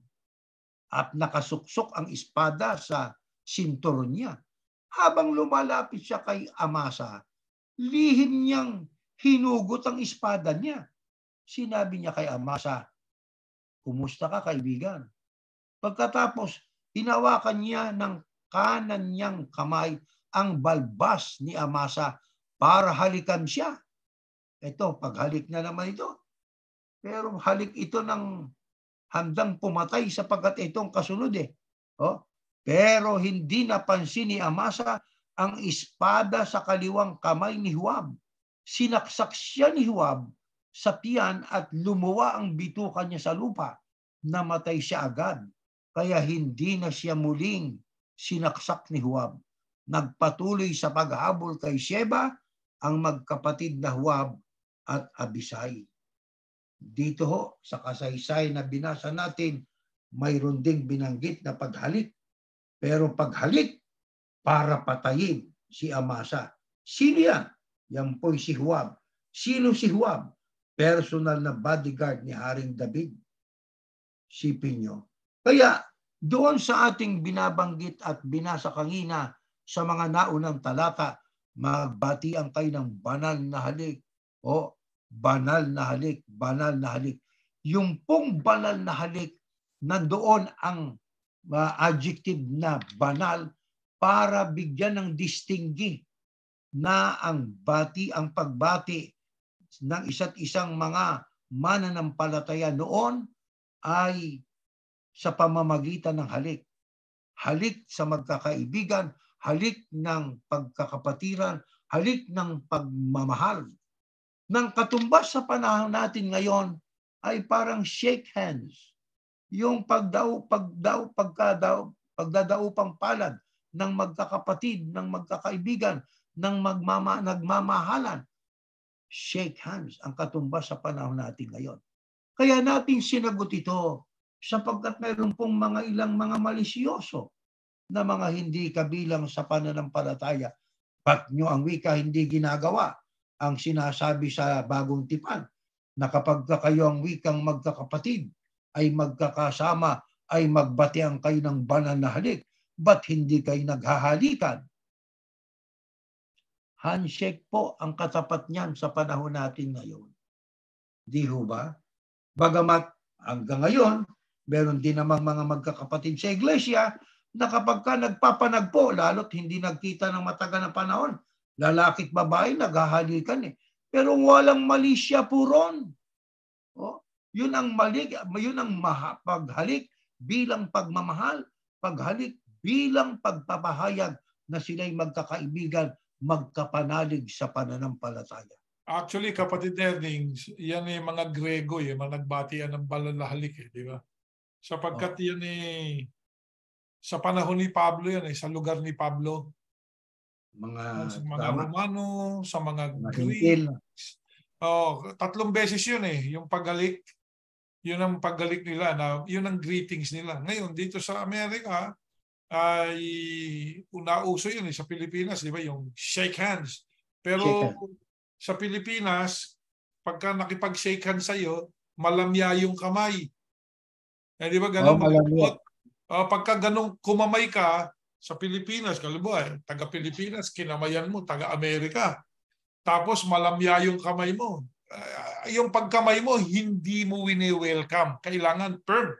at nakasuksok ang espada sa sinturon niya. Habang lumalapit siya kay Amasa, lihim niyang hinugot ang espada niya. Sinabi niya kay Amasa, kumusta ka, kaibigan? Pagkatapos, hinawakan niya ng kanan niyang kamay ang balbas ni Amasa para halikan siya. Ito, paghalik na naman ito. Pero halik ito ng handang pumatay sapagkat itong kasunod Pero hindi napansin ni Amasa ang espada sa kaliwang kamay ni Joab. Sinaksak siya ni Joab sa tiyan at lumuwa ang bituka niya sa lupa. Namatay siya agad, kaya hindi na siya muling sinaksak ni Huwab. Nagpatuloy sa paghabol kay Sheba ang magkapatid na Huwab at Abisai. Dito ho, sa kasaysay na binasa natin, mayroon ding binanggit na paghalik. Pero paghalik para patayin si Amasa. Sino yan? Yan po'y si Huwab. Sino si Huwab? Personal na bodyguard ni Haring David. Sipin nyo. Kaya doon sa ating binabanggit at binasa kanina sa mga naunang talata, magbatian kayo ng banal na halik. O, banal na halik, banal na halik. Yung pong banal na halik, nandoon ang adjective na banal para bigyan ng distinggi na ang pagbati ng isa't isang mga mananampalataya noon ay sa pamamagitan ng halik. Halik sa magkakaibigan, halik ng pagkakapatiran, halik ng pagmamahal. Nang katumbas sa panahon natin ngayon ay parang shake hands. Yung pagdadaupang palad ng magkakapatid, ng magkakaibigan, ng nagmamahalan. Shake hands ang katumbas sa panahon natin ngayon. Kaya natin sinagot ito sapagkat mayroon pong ilang mga malisyoso na mga hindi kabilang sa pananampalataya. Ba't nyo ang wika hindi ginagawa? Ang sinasabi sa Bagong Tipan na kapag kayo ang wikang magkakapatid ay magkakasama ay magbatian kayo ng banal na halik. Ba't hindi kayo naghahalikan? Handshake po ang katapat niyan sa panahon natin ngayon. Di ho ba? Bagamat hanggang ngayon, meron din namang mga magkakapatid sa iglesia na kapag ka nagpapanagpo, lalo't hindi nagkita ng matagal na panahon, lalaki at babae naghahalikan eh. Pero walang mali siya po ron. Oh, yun ang paghalik bilang pagmamahal, paghalik bilang pagpapahayag na sila'y magkakaibigan, magkapanalig sa pananampalataya. Actually, kapatid Erning, yan yung mga Grego, yung mga nagbatian ng banal na halik, di ba? Sapagkat yan sa panahon ni Pablo yan, sa lugar ni Pablo. Sa mga Romano, sa mga Greeks. 3 beses yun yung paghalik. Yun ang paghalik nila, yun ang greetings nila. Ngayon, dito sa Amerika, ay unauso yun sa Pilipinas, di ba? Yung shake hands. Pero sa Pilipinas, pagka nakipag-shake hands sa'yo, malamya yung kamay. Di ba ganun? Pagka ganun kumamay ka sa Pilipinas, taga Pilipinas, kinamayan mo, taga Amerika. Tapos malamya yung kamay mo. Yung pagkamay mo, hindi mo wini-welcome. Kailangan firm.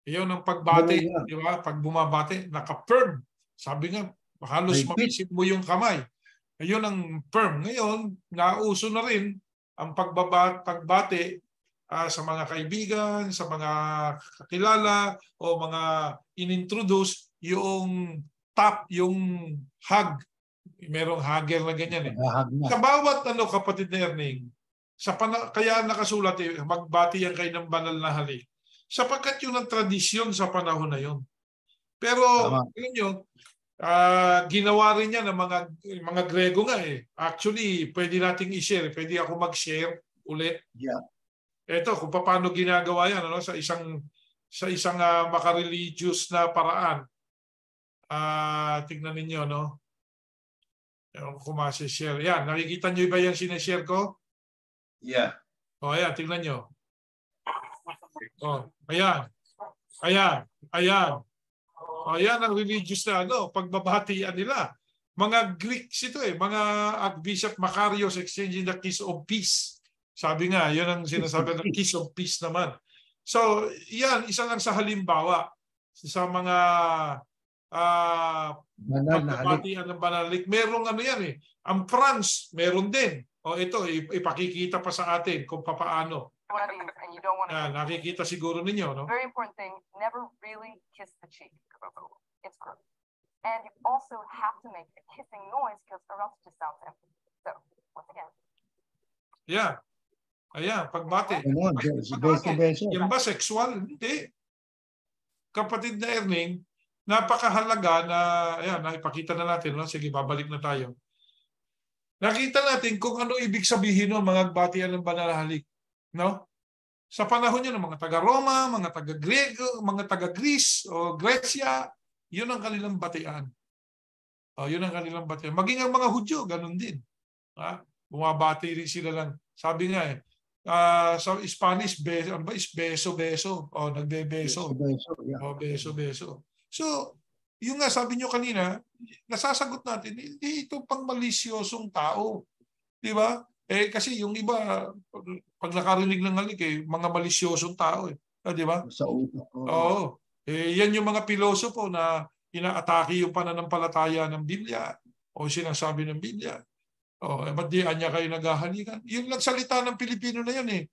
Iyon ang pagbati, di ba? Pag bumabati, naka-firm. Sabi nga, halos mapisip mo yung kamay. Ayun ang firm. Ngayon, nauso na rin ang pagbati sa mga kaibigan, sa mga kakilala, o mga inintroduce, yung tap, yung hug. Merong hugger na ganyan Sa bawat kapatid na Erning, kaya nakasulat magbati yan kayo ng banal na halik. Sapagkat yun ang tradisyon sa panahon na yun. Pero, yun yun, ginawa rin yan ng mga Grego nga Actually, pwede nating i-share. Pwede ako mag-share ulit. Yeah. Ito, kung paano ginagawa yan sa isang maka-religious na paraan. Tignan ninyo, kung masi-share. Yan, nakikita nyo ba yan sinashare ko? Yeah. Ayan, tignan nyo. Ayan. Ayan. Ayan. Ayan ang religious na pagbabatian nila. Mga Greeks ito mga Archbishop Macarius exchanging the kiss of peace. Sabi nga, yun ang sinasabi ng kiss of peace naman. So, yan, isa lang sa halimbawa sa mga pagbabatian ng banalik. Merong yan Ang France, meron din. Ito, ipakikita pa sa atin kung paano. And you don't want to. Nakikita siguro ninyo, no? Very important thing, never really kiss the cheek. It's gross. And you also have to make a kissing noise or else it just sounds empty. So, once again. Yeah. Ayan, pagbati. Ganun, beso-beso. Yan ba sexual? Hindi. Kapatid na Erning, napakahalaga na, ayan, naipakita na natin. No? Sige, babalik na tayo. Nakita natin kung ano ibig sabihin ng mga batian ng banal na halik. No? Sa panahon yun ng mga taga-Roma, mga taga-Grego, mga taga-Greece o Gresya, yun ang kanilang batian. Yun ang kanilang batian. Maging ang mga Hudyo, ganun din. Bumabati rin sila lang. Sabi nga sa Spanish, beso-beso. Nagbe-beso. Beso-beso. So, yung nga sabi nyo kanina, nasasagot natin, hindi ito pang malisyosong tao. Di ba? Kasi yung iba, pag nakarinig ng halik, mga malisyosong tao. Di ba? Sa utak. Oo. Yan yung mga pilosopo na inaatake yung pananampalataya ng Biblia o sinasabi ng Biblia. Ba't di anya kayo naghahalikan? Yung nagsalita ng Pilipino na yun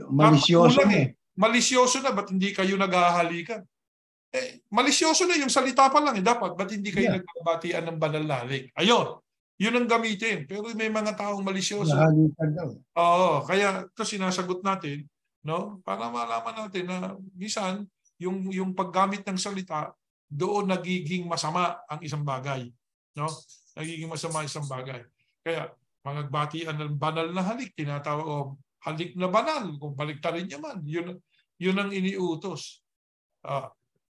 Malisyoso na. Malisyoso na, ba't hindi kayo naghahalikan? Malisyoso na yung salita pa lang. Dapat, ba't hindi kayo nagbabatian ng banal na halik? Ayun. Yun ang gamitin. Pero may mga taong malisyoso. Nahalikan daw. Kaya ito sinasagot natin, no? Para malaman natin na minsan yung paggamit ng salita doon nagiging masama ang isang bagay, no? Nagiging masama ang isang bagay. Kaya magbatian ng banal na halik, tinatawag halik na banal, kung baliktarin niya man, yun ang iniutos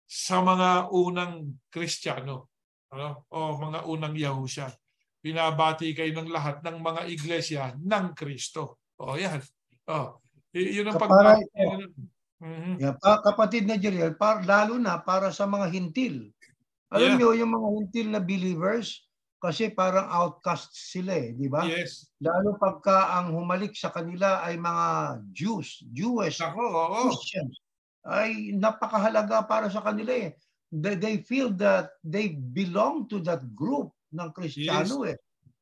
sa mga unang Kristiyano, o mga unang Yahusya. Binabati kayo ng lahat ng mga iglesia ng Kristo. Yan. Yun ang pagbati. Kapatid na Jeriel, lalo na para sa mga hintil. Alam nyo, yung mga hintil na believers, kasi parang outcast sila di ba? Yes. Lalo pagka ang humalik sa kanila ay mga Jewish Christians, ay napakahalaga para sa kanila They feel that they belong to that group ng Kristiyano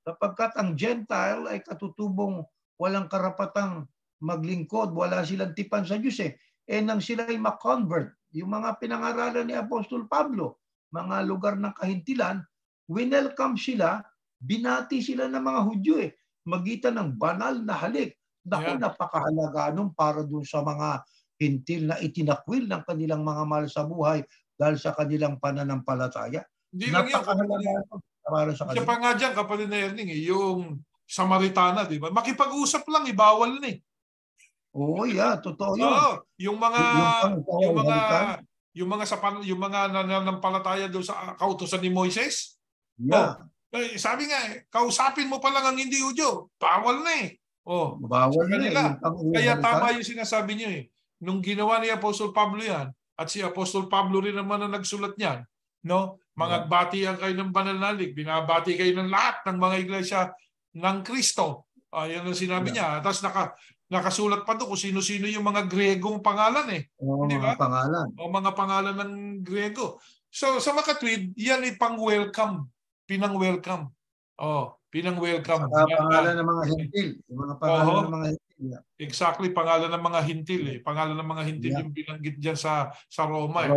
Kapagkat ang Gentile ay katutubong walang karapatang maglingkod, wala silang tipan sa Diyos nang sila ay ma-convert, yung mga pinangaralan ni Apostol Pablo, mga lugar ng kahintilan, winelcome sila, binati sila ng mga Hudyo magitan ng banal na halik. Napakahalaga nun para dun sa mga hintil na itinakwil ng kanilang mga mahal sa buhay dahil sa kanilang pananampalataya. Hindi lang yan. Siya pa nga dyan, kapatid na Erning, yung Samaritana, di ba? Makipag-usap lang, bawal na totoo yun. Yung mga nananampalataya doon sa kautusan ni Moises. Sabi nga, kausapin mo pa lang ang hindi Hudyo, bawal na bawal na Kaya tama yung sinasabi niyo nung ginawa ni Apostol Pablo yan, at si Apostol Pablo rin naman ang nagsulat niyan, no? Magbatian kayo ng banal na halik, binabati kayo ng lahat ng mga iglesia ng Kristo. Yan ang sinabi niya. Tapos nakasulat pa doon kung sino-sino yung mga Gregong pangalan di ba? Mga pangalan ng Grego. So sa makatwid, yan ay pang-welcome. Pinang-welcome. Pinang-welcome. Pangalan ng mga hintil. Yung mga pangalan ng mga hintil. Exactly, pangalan ng mga hintil Pangalan ng mga hintil yung binanggit dyan sa Roma.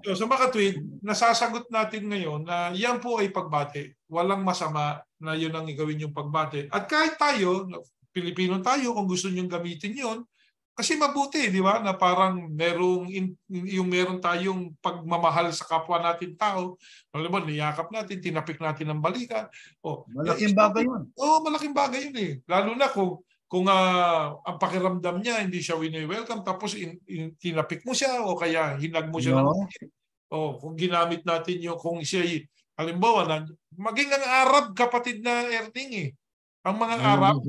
So sa makatwid, nasasagot natin ngayon na yan po ay pagbati. Walang masama na yun ang igawin yung pagbati. At kahit tayo, Pilipino tayo, kung gusto nyo gamitin yun, kasi mabuti, di ba? Na parang meron tayong pagmamahal sa kapwa natin tao. Alam mo, niyakap natin, tinapik natin ng balikat. Malaking bagay yun. Malaking bagay yun Lalo na kung ang pakiramdam niya, hindi siya welcome, tapos tinapik mo siya o kaya hinag mo siya kung ginamit natin kung siya, halimbawa, maging ang Arab, kapatid na Erning Ang mga Arab,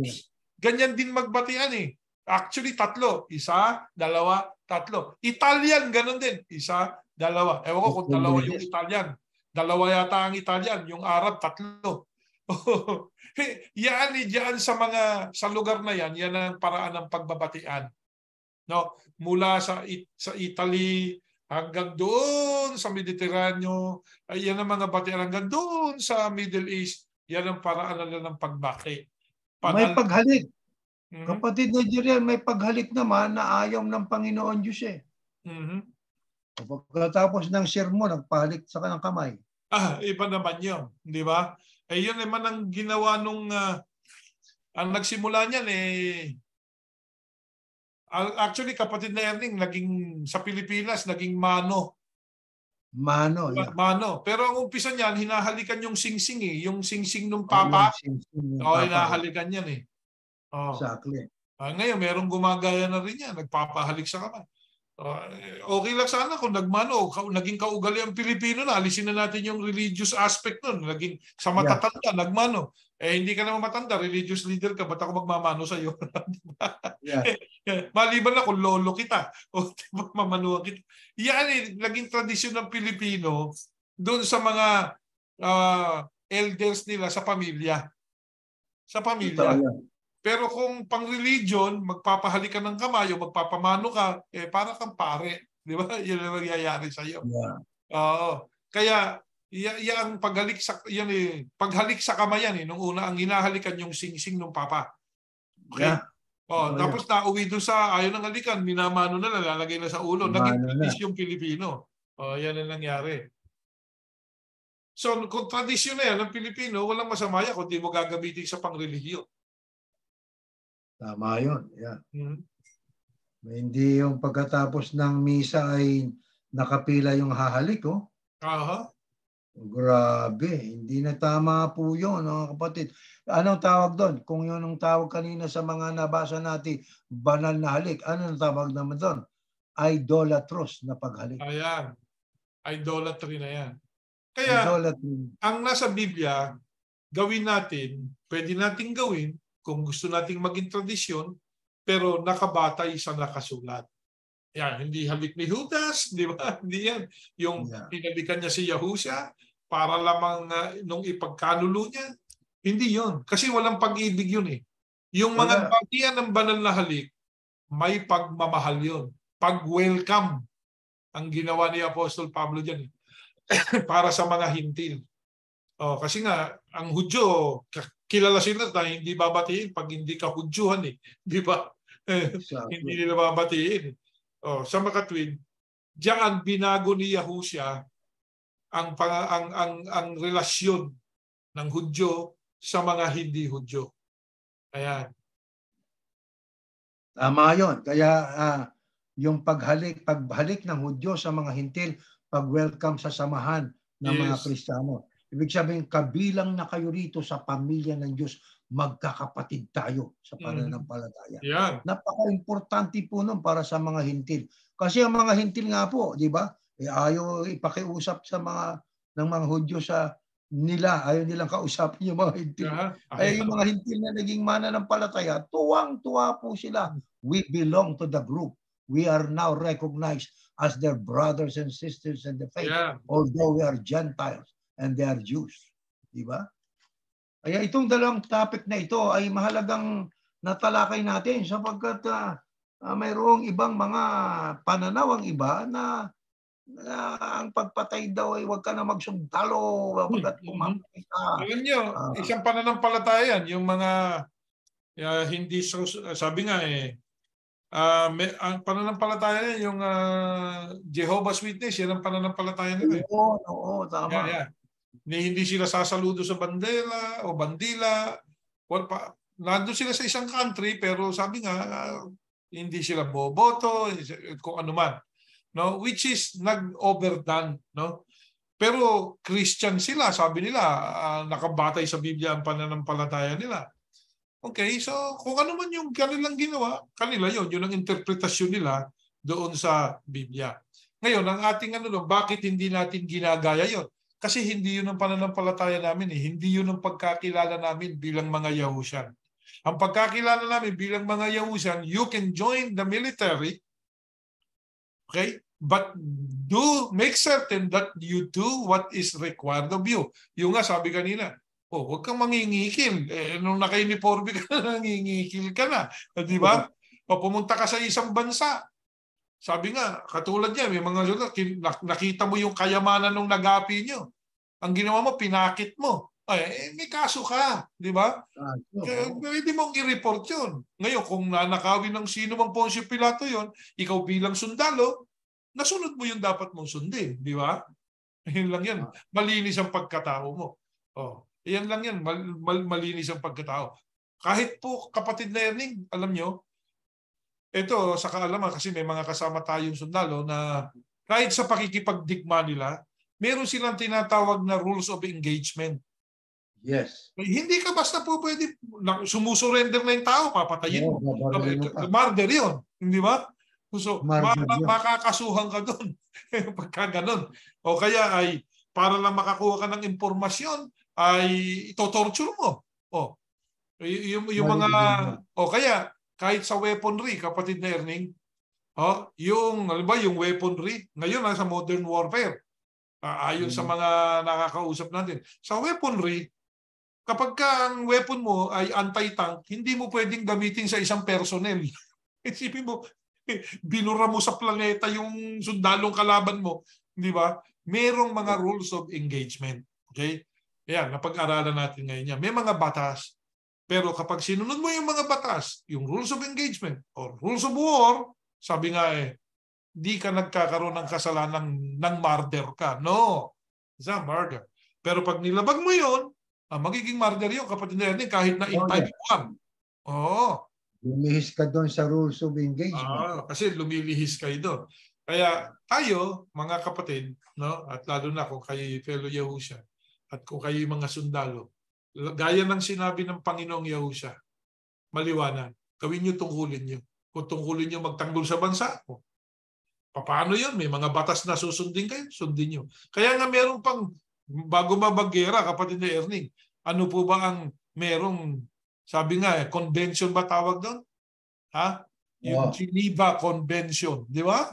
ganyan din magbatian Actually, 3. 1, 2, 3. Italian, ganun din. 1, 2. Ewan ko kung 2 yung Italian. 2 yata ang Italian. Yung Arab, 3. Diyan sa lugar na yan ang paraan ng pagbabatian. No? Mula sa Italy hanggang doon sa Mediterranean, yan ang mga batian hanggang doon sa Middle East. Yan ang paraan ng pagbati. May paghalik. Kapatid na Jeriel, may paghalik naman na ayaw ng Panginoon Diyos Pagkatapos ng sermon, nagpahalik sa kanang kamay. Iba naman yun, di ba? Yun naman ang ginawa nung Ang nagsimula niyan actually kapatid na Erning, naging sa Pilipinas, naging mano. Mano, yeah. Mano. Pero ang umpisa niyan, hinahalikan yung singsing eh. Yung singsing ng papa. Hinahalikan yan eh. Oh. Exactly. Ngayon, merong gumagaya na rin yan. Nagpapahalik sa kamay. Okay lang sana kung nagmano, naging kaugali ang Pilipino na. Alisin na natin yung religious aspect nun. Naging sa matatanda, nagmano. Hindi ka naman matanda, religious leader ka, ba't ako magmamano sa'yo? Yeah. Maliban na kung lolo kita o mamanuhan kita. Yan naging tradisyon ng Pilipino doon sa mga elders nila sa pamilya. Sa pamilya. Pero kung pang-religion, magpapahalikan ng kamay o magpapamano ka, para kang pare. Di ba? Yan ang nangyayari sa'yo. Yeah. Kaya, ang paghalik sa paghalik sa kamay yan nung una ang hinahalikan yung singsing ng papa. Okay? Yeah. Tapos nauwi doon sa ayaw ng halikan, minamano na lalagay na sa ulo. Naging tradisyon Pilipino. Yan ang nangyari. So kung tradisyon na yan ng Pilipino, walang masama yan kung di mo gagamitin sa pangrelihiyon. Tama yun. Yeah. Hindi yung pagkatapos ng misa ay nakapila yung hahalik, oh. Grabe, hindi na tama po yun, mga kapatid. Anong tawag doon? Kung yun ang tawag kanina sa mga nabasa natin, banal na halik, ano ang tawag naman doon? Idolatrous na paghalik. Ayan. Idolatry na yan. Kaya, ang nasa Biblia, gawin natin, pwede nating gawin, kung gusto nating maging tradisyon, pero nakabatay sa nakasulat. Yan, hindi halik ni Judas, di ba? Hindi yan. Yung hinalikan niya si Yahusha, para lamang nung ipagkanulo niya. Hindi yun. Kasi walang pag-ibig yun eh. Yung mga bagian ng banal na halik, may pagmamahal yun. Pag-welcome ang ginawa ni Apostol Pablo dyan eh. Para sa mga hintil. Kasi nga, ang Hudyo, kilala sila na hindi babatiin pag hindi ka Hudyuhan eh. Di ba? Hindi nila babatiin. Sa makatwid, diyan binago ni Yahusha ang relasyon ng Hudyo sa mga hindi Hudyo. Ayan. Tama yun. Kaya yung paghalik ng Hudyo sa mga hintil, pag-welcome sa samahan ng mga Kristiyano. Ibig sabihin, kabilang na kayo rito sa pamilya ng Diyos, magkakapatid tayo sa pananampalataya. Yeah. Napaka-importante po nun para sa mga hintil. Kasi ang mga hintil nga po, di ba? Ayaw ipakiusap sa ng mga Hudyo sa nila. Ayaw nilang kausapin yung mga hintil. Kaya yung mga hintil na naging mananampalataya, tuwang-tuwa po sila. We belong to the group. We are now recognized as their brothers and sisters in the faith. Yeah. Although we are Gentiles and they are Jews. Di ba? Kaya itong dalawang topic na ito ay mahalagang natalakay natin sapagkat mayroong ibang mga pananaw ang iba na ang pagpatay daw ay huwag ka na magsundalo kapag pumamatay ka. Alam nyo, isang pananampalataya yan. Yung mga hindi, sabi nga ang pananampalataya yan, yung Jehovah's Witness, yan ang pananampalataya nila. Oo, tama. Yeah. Hindi sila sasaludo sa bandera o bandila. Nandun sila sa isang country pero sabi nga, hindi sila boboto, kung ano man. No? Which is nag-overdone. No? Pero Christian sila, sabi nila, nakabatay sa Biblia ang pananampalataya nila. Okay, so kung ano man yung kanilang ginawa, kanila yun ang interpretasyon nila doon sa Biblia. Ngayon, ang ating bakit hindi natin ginagaya yun? Kasi hindi yun ang pananampalataya namin eh. Hindi yun ang pagkakilala namin bilang mga Yahusyan. Ang pagkakilala namin bilang mga Yahusyan, you can join the military, okay? But make certain that you do what is required of you. Yung nga sabi kanina, huwag kang mangingikil. Nung naka-uniforme ka na, nangingikil ka na. Di ba? O pumunta ka sa isang bansa. Sabi nga, katulad yan, may mga nakita mo yung kayamanan ng nagapi nyo. Ang ginawa mo, pinakit mo. May kaso ka, di ba? Pwede mong i-report yun. Ngayon, kung nanakawin ng sino mang Poncio Pilato yun, ikaw bilang sundalo, nasunod mo yung dapat mong sundin, di ba? Yan lang yan. Malinis ang pagkatao mo. Yan lang yan, malinis ang pagkatao. Kahit po, kapatid na Erning, alam nyo, ito sa kaalaman kasi may mga kasama tayong sundalo na kahit sa pakikipagdigma nila, meron silang tinatawag na rules of engagement. Yes. Hindi ka basta po pwede sumusurrender na yung tao, papatayin mo. babarilin mo pa. Murder yun, hindi ba? So, Murder yun. makakasuhan ka doon pagka ganun. O kaya ay para lang makakuha ka ng impormasyon ay ito-torture mo. O, yung mga, o kaya kahit sa weaponry, kapatid na Erning, yung, alam ba, yung weaponry, ngayon sa modern warfare, ayon sa mga nakakausap natin, sa weaponry, kapag ang weapon mo ay anti-tank, hindi mo pwedeng gamitin sa isang personnel. Isipin mo, binura mo sa planeta yung sundalong kalaban mo, di ba? Merong mga rules of engagement. Okay? Ayan, napag-aralan natin ngayon yan. May mga batas. Pero kapag sinunod mo yung mga batas, yung rules of engagement or rules of war, sabi nga di ka nagkakaroon ng kasalanan ng murder ka. No, it's a murder. Pero pag nilabag mo yun, magiging murder yun, kapatid na yan, kahit na in type 1. Oo. Lumihis ka doon sa rules of engagement. Kasi lumilihis kayo doon. Kaya tayo, mga kapatid, no, at lalo na kung kayo fellow Yahusha, at kung kayo mga sundalo, gaya ng sinabi ng Panginoong Yahusha, maliwanag, gawin nyo tungkulin nyo. Kung tungkulin nyo magtanggol sa bansa, paano yun? May mga batas na susundin kayo, sundin nyo. Kaya nga meron pang, bago mabaggera, kapatid na Erning, ano po ba ang merong, sabi nga, convention ba tawag doon? Yung Geneva Convention, di ba?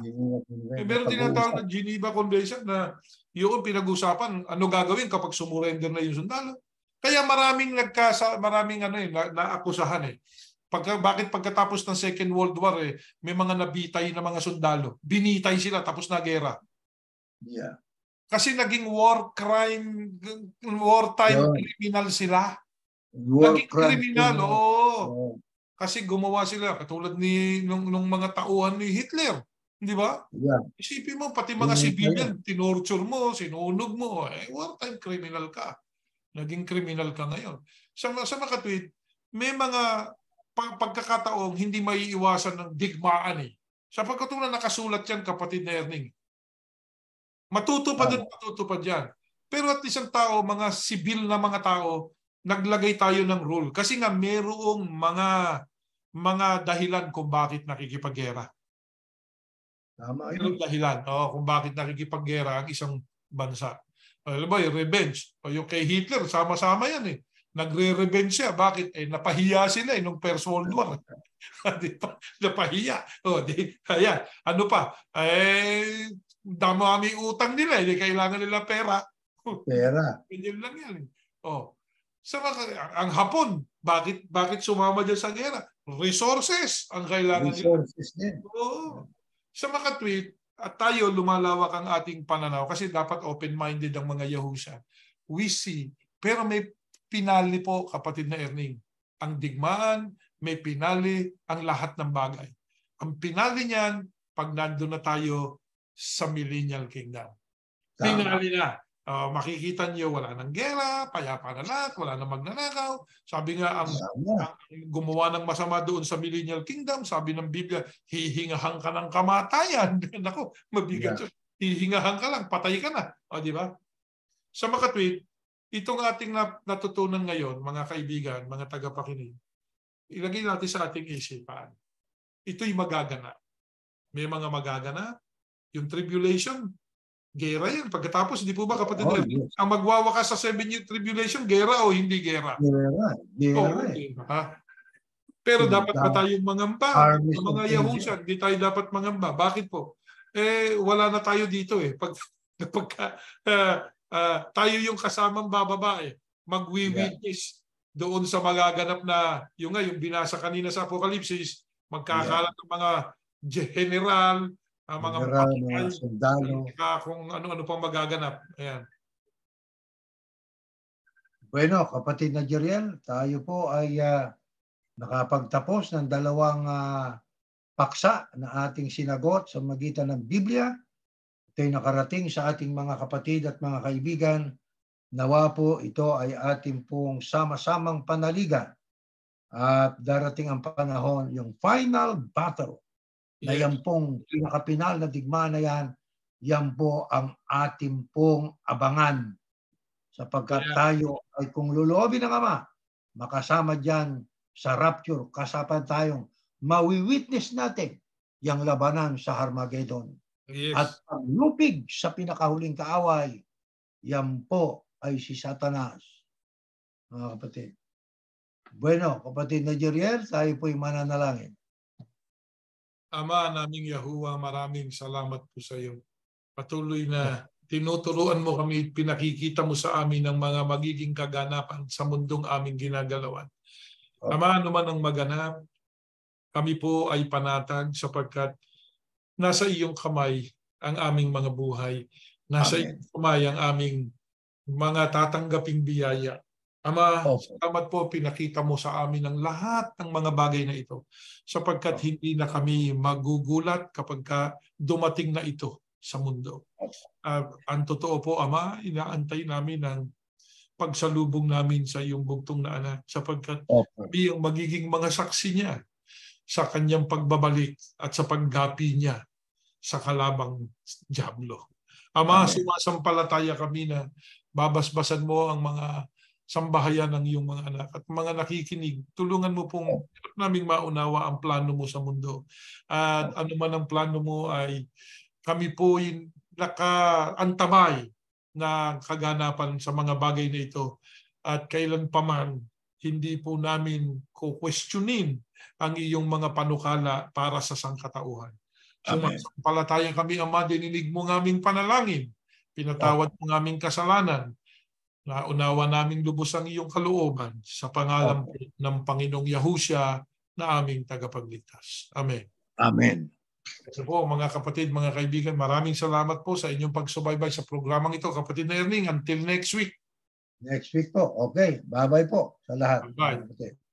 Meron tinatawag na Geneva Convention na yung pinag-usapan, ano gagawin kapag sumurrender na yung sundalo. Kaya maraming naakusahan Bakit pagkatapos ng Second World War may mga nabitay na mga sundalo. Binitay sila tapos na gera. Yeah. Kasi naging wartime criminal sila. Naging criminal, Kasi gumawa sila katulad nung mga tauhan ni Hitler, di ba? Yeah. Isipin mo pati mga civilian, tinorture mo, sinunog mo, wartime criminal ka. Naging criminal ka ngayon. Sa makatwid, may mga pagkakataong hindi maiiwasan ng digmaan Sa pagkatunan nakasulat yan, kapatid na Erning. Matutupad yan. Pero at isang tao, mga sibil na mga tao, naglagay tayo ng rule. Kasi nga mayroong mga dahilan kung bakit nakikipaggera. Tama Mayroong dahilan kung bakit nakikipaggera ang isang bansa. Alam mo, yung revenge. Yung kay Hitler, sama-sama yan Nagre-revenge siya. Bakit? Napahiya sila nung First World War. Napahiya. Ayan. Ano pa? Dami utang nila. Kailangan nila pera. Ganyan lang yan. Ang Hapon, bakit sumama dyan sa gera? Resources ang kailangan nila. Sa makatwid, at tayo lumalawak ang ating pananaw kasi dapat open-minded ang mga Yahusha. We see, pero may pinali po, kapatid na Erning. Ang digmaan, may pinali ang lahat ng bagay. Ang pinali niyan, pag nandun na tayo sa Millennial Kingdom. Pinali na. Makikita niyo wala nang gera, payapa na lahat, wala nang magnanakaw. Sabi nga, ang gumawa ng masama doon sa Millennial Kingdom, sabi ng Biblia, hihingahan ka ng kamatayan. Naku, mabigat yun. Hihingahan ka lang, patay ka na. Di ba? Sa makatwid, itong ating natutunan ngayon, mga kaibigan, mga tagapakinig, ilagay natin sa ating isipan. Ito'y magaganap. May mga magaganap. Yung tribulation, gera yan. Pagkatapos, di po ba kapatid ang magwawakas sa 7-year tribulation, gera o hindi gera? Gera. Pero dapat ba tayong mangamba? Sa mga Yahusha, hindi tayo dapat mangamba. Bakit po? Wala na tayo dito tayo yung kasamang bababa magwi-witness doon sa magaganap na yung binasa kanina sa Apokalipsis, magkakalat ng mga general, mga sundalo, kung ano-ano pang magaganap. Ayan. Bueno, kapatid na Jeriel, tayo po ay nakapagtapos ng 2 paksa na ating sinagot sa magitan ng Biblia. Ito'y nakarating sa ating mga kapatid at mga kaibigan. Nawa po ito ay ating pong sama-samang panaligan At darating ang panahon, yung final battle, na Yes. yan pong pinakapinal na digmaan na yan po ang ating pong abangan. Sapagkat Yeah. tayo ay kung loloobin ng Ama, makasama dyan sa rapture, kasapan tayong mawi-witness natin yung labanan sa Armageddon. Yes. At paglupig sa pinakahuling kaaway, yan po ay si Satanas. Mga kapatid. Bueno, kapatid na Jeriel, tayo po'y mananalangin. Ama naming Yahuwah, maraming salamat po sa iyo. Patuloy na tinuturuan mo kami, pinakikita mo sa amin ang mga magiging kaganapan sa mundong aming ginagalawan. Ama, ano man ang maganap, kami po ay panatag sapagkat nasa iyong kamay ang aming mga buhay. Nasa Amen. iyong kamay ang aming mga tatanggaping biyaya. Ama, salamat po, pinakita mo sa amin ang lahat ng mga bagay na ito sapagkat hindi na kami magugulat kapag dumating na ito sa mundo. Ang totoo po, Ama, inaantay namin ang pagsalubong namin sa iyong bugtong na anak sapagkat kami ang magiging mga saksi niya sa kanyang pagbabalik at sa paggapi niya sa kalabang Diablo. Ama, sumasampalataya kami na babasbasan mo ang mga sambahayan ng iyong mga anak at mga nakikinig. Tulungan mo pong naming maunawa ang plano mo sa mundo. At ano man ang plano mo ay kami po nakaantamay na kaganapan sa mga bagay na ito. At kailan pa man, hindi po namin kukwestiyonin ang iyong mga panukala para sa sangkatauhan. Sumasampalataya kami, Ama, dininig mo ng aming panalangin. Pinatawad mo ng aming kasalanan. Naunawa naming lubos ang iyong kalooban sa pangalan ng Panginoong Yahushua na aming tagapagligtas. Amen. Amen. Ito po, mga kapatid, mga kaibigan, maraming salamat po sa inyong pagsubaybay sa programang ito. Kapatid na Erning, until next week. Next week po. Okay. Bye-bye po sa lahat. Bye-bye.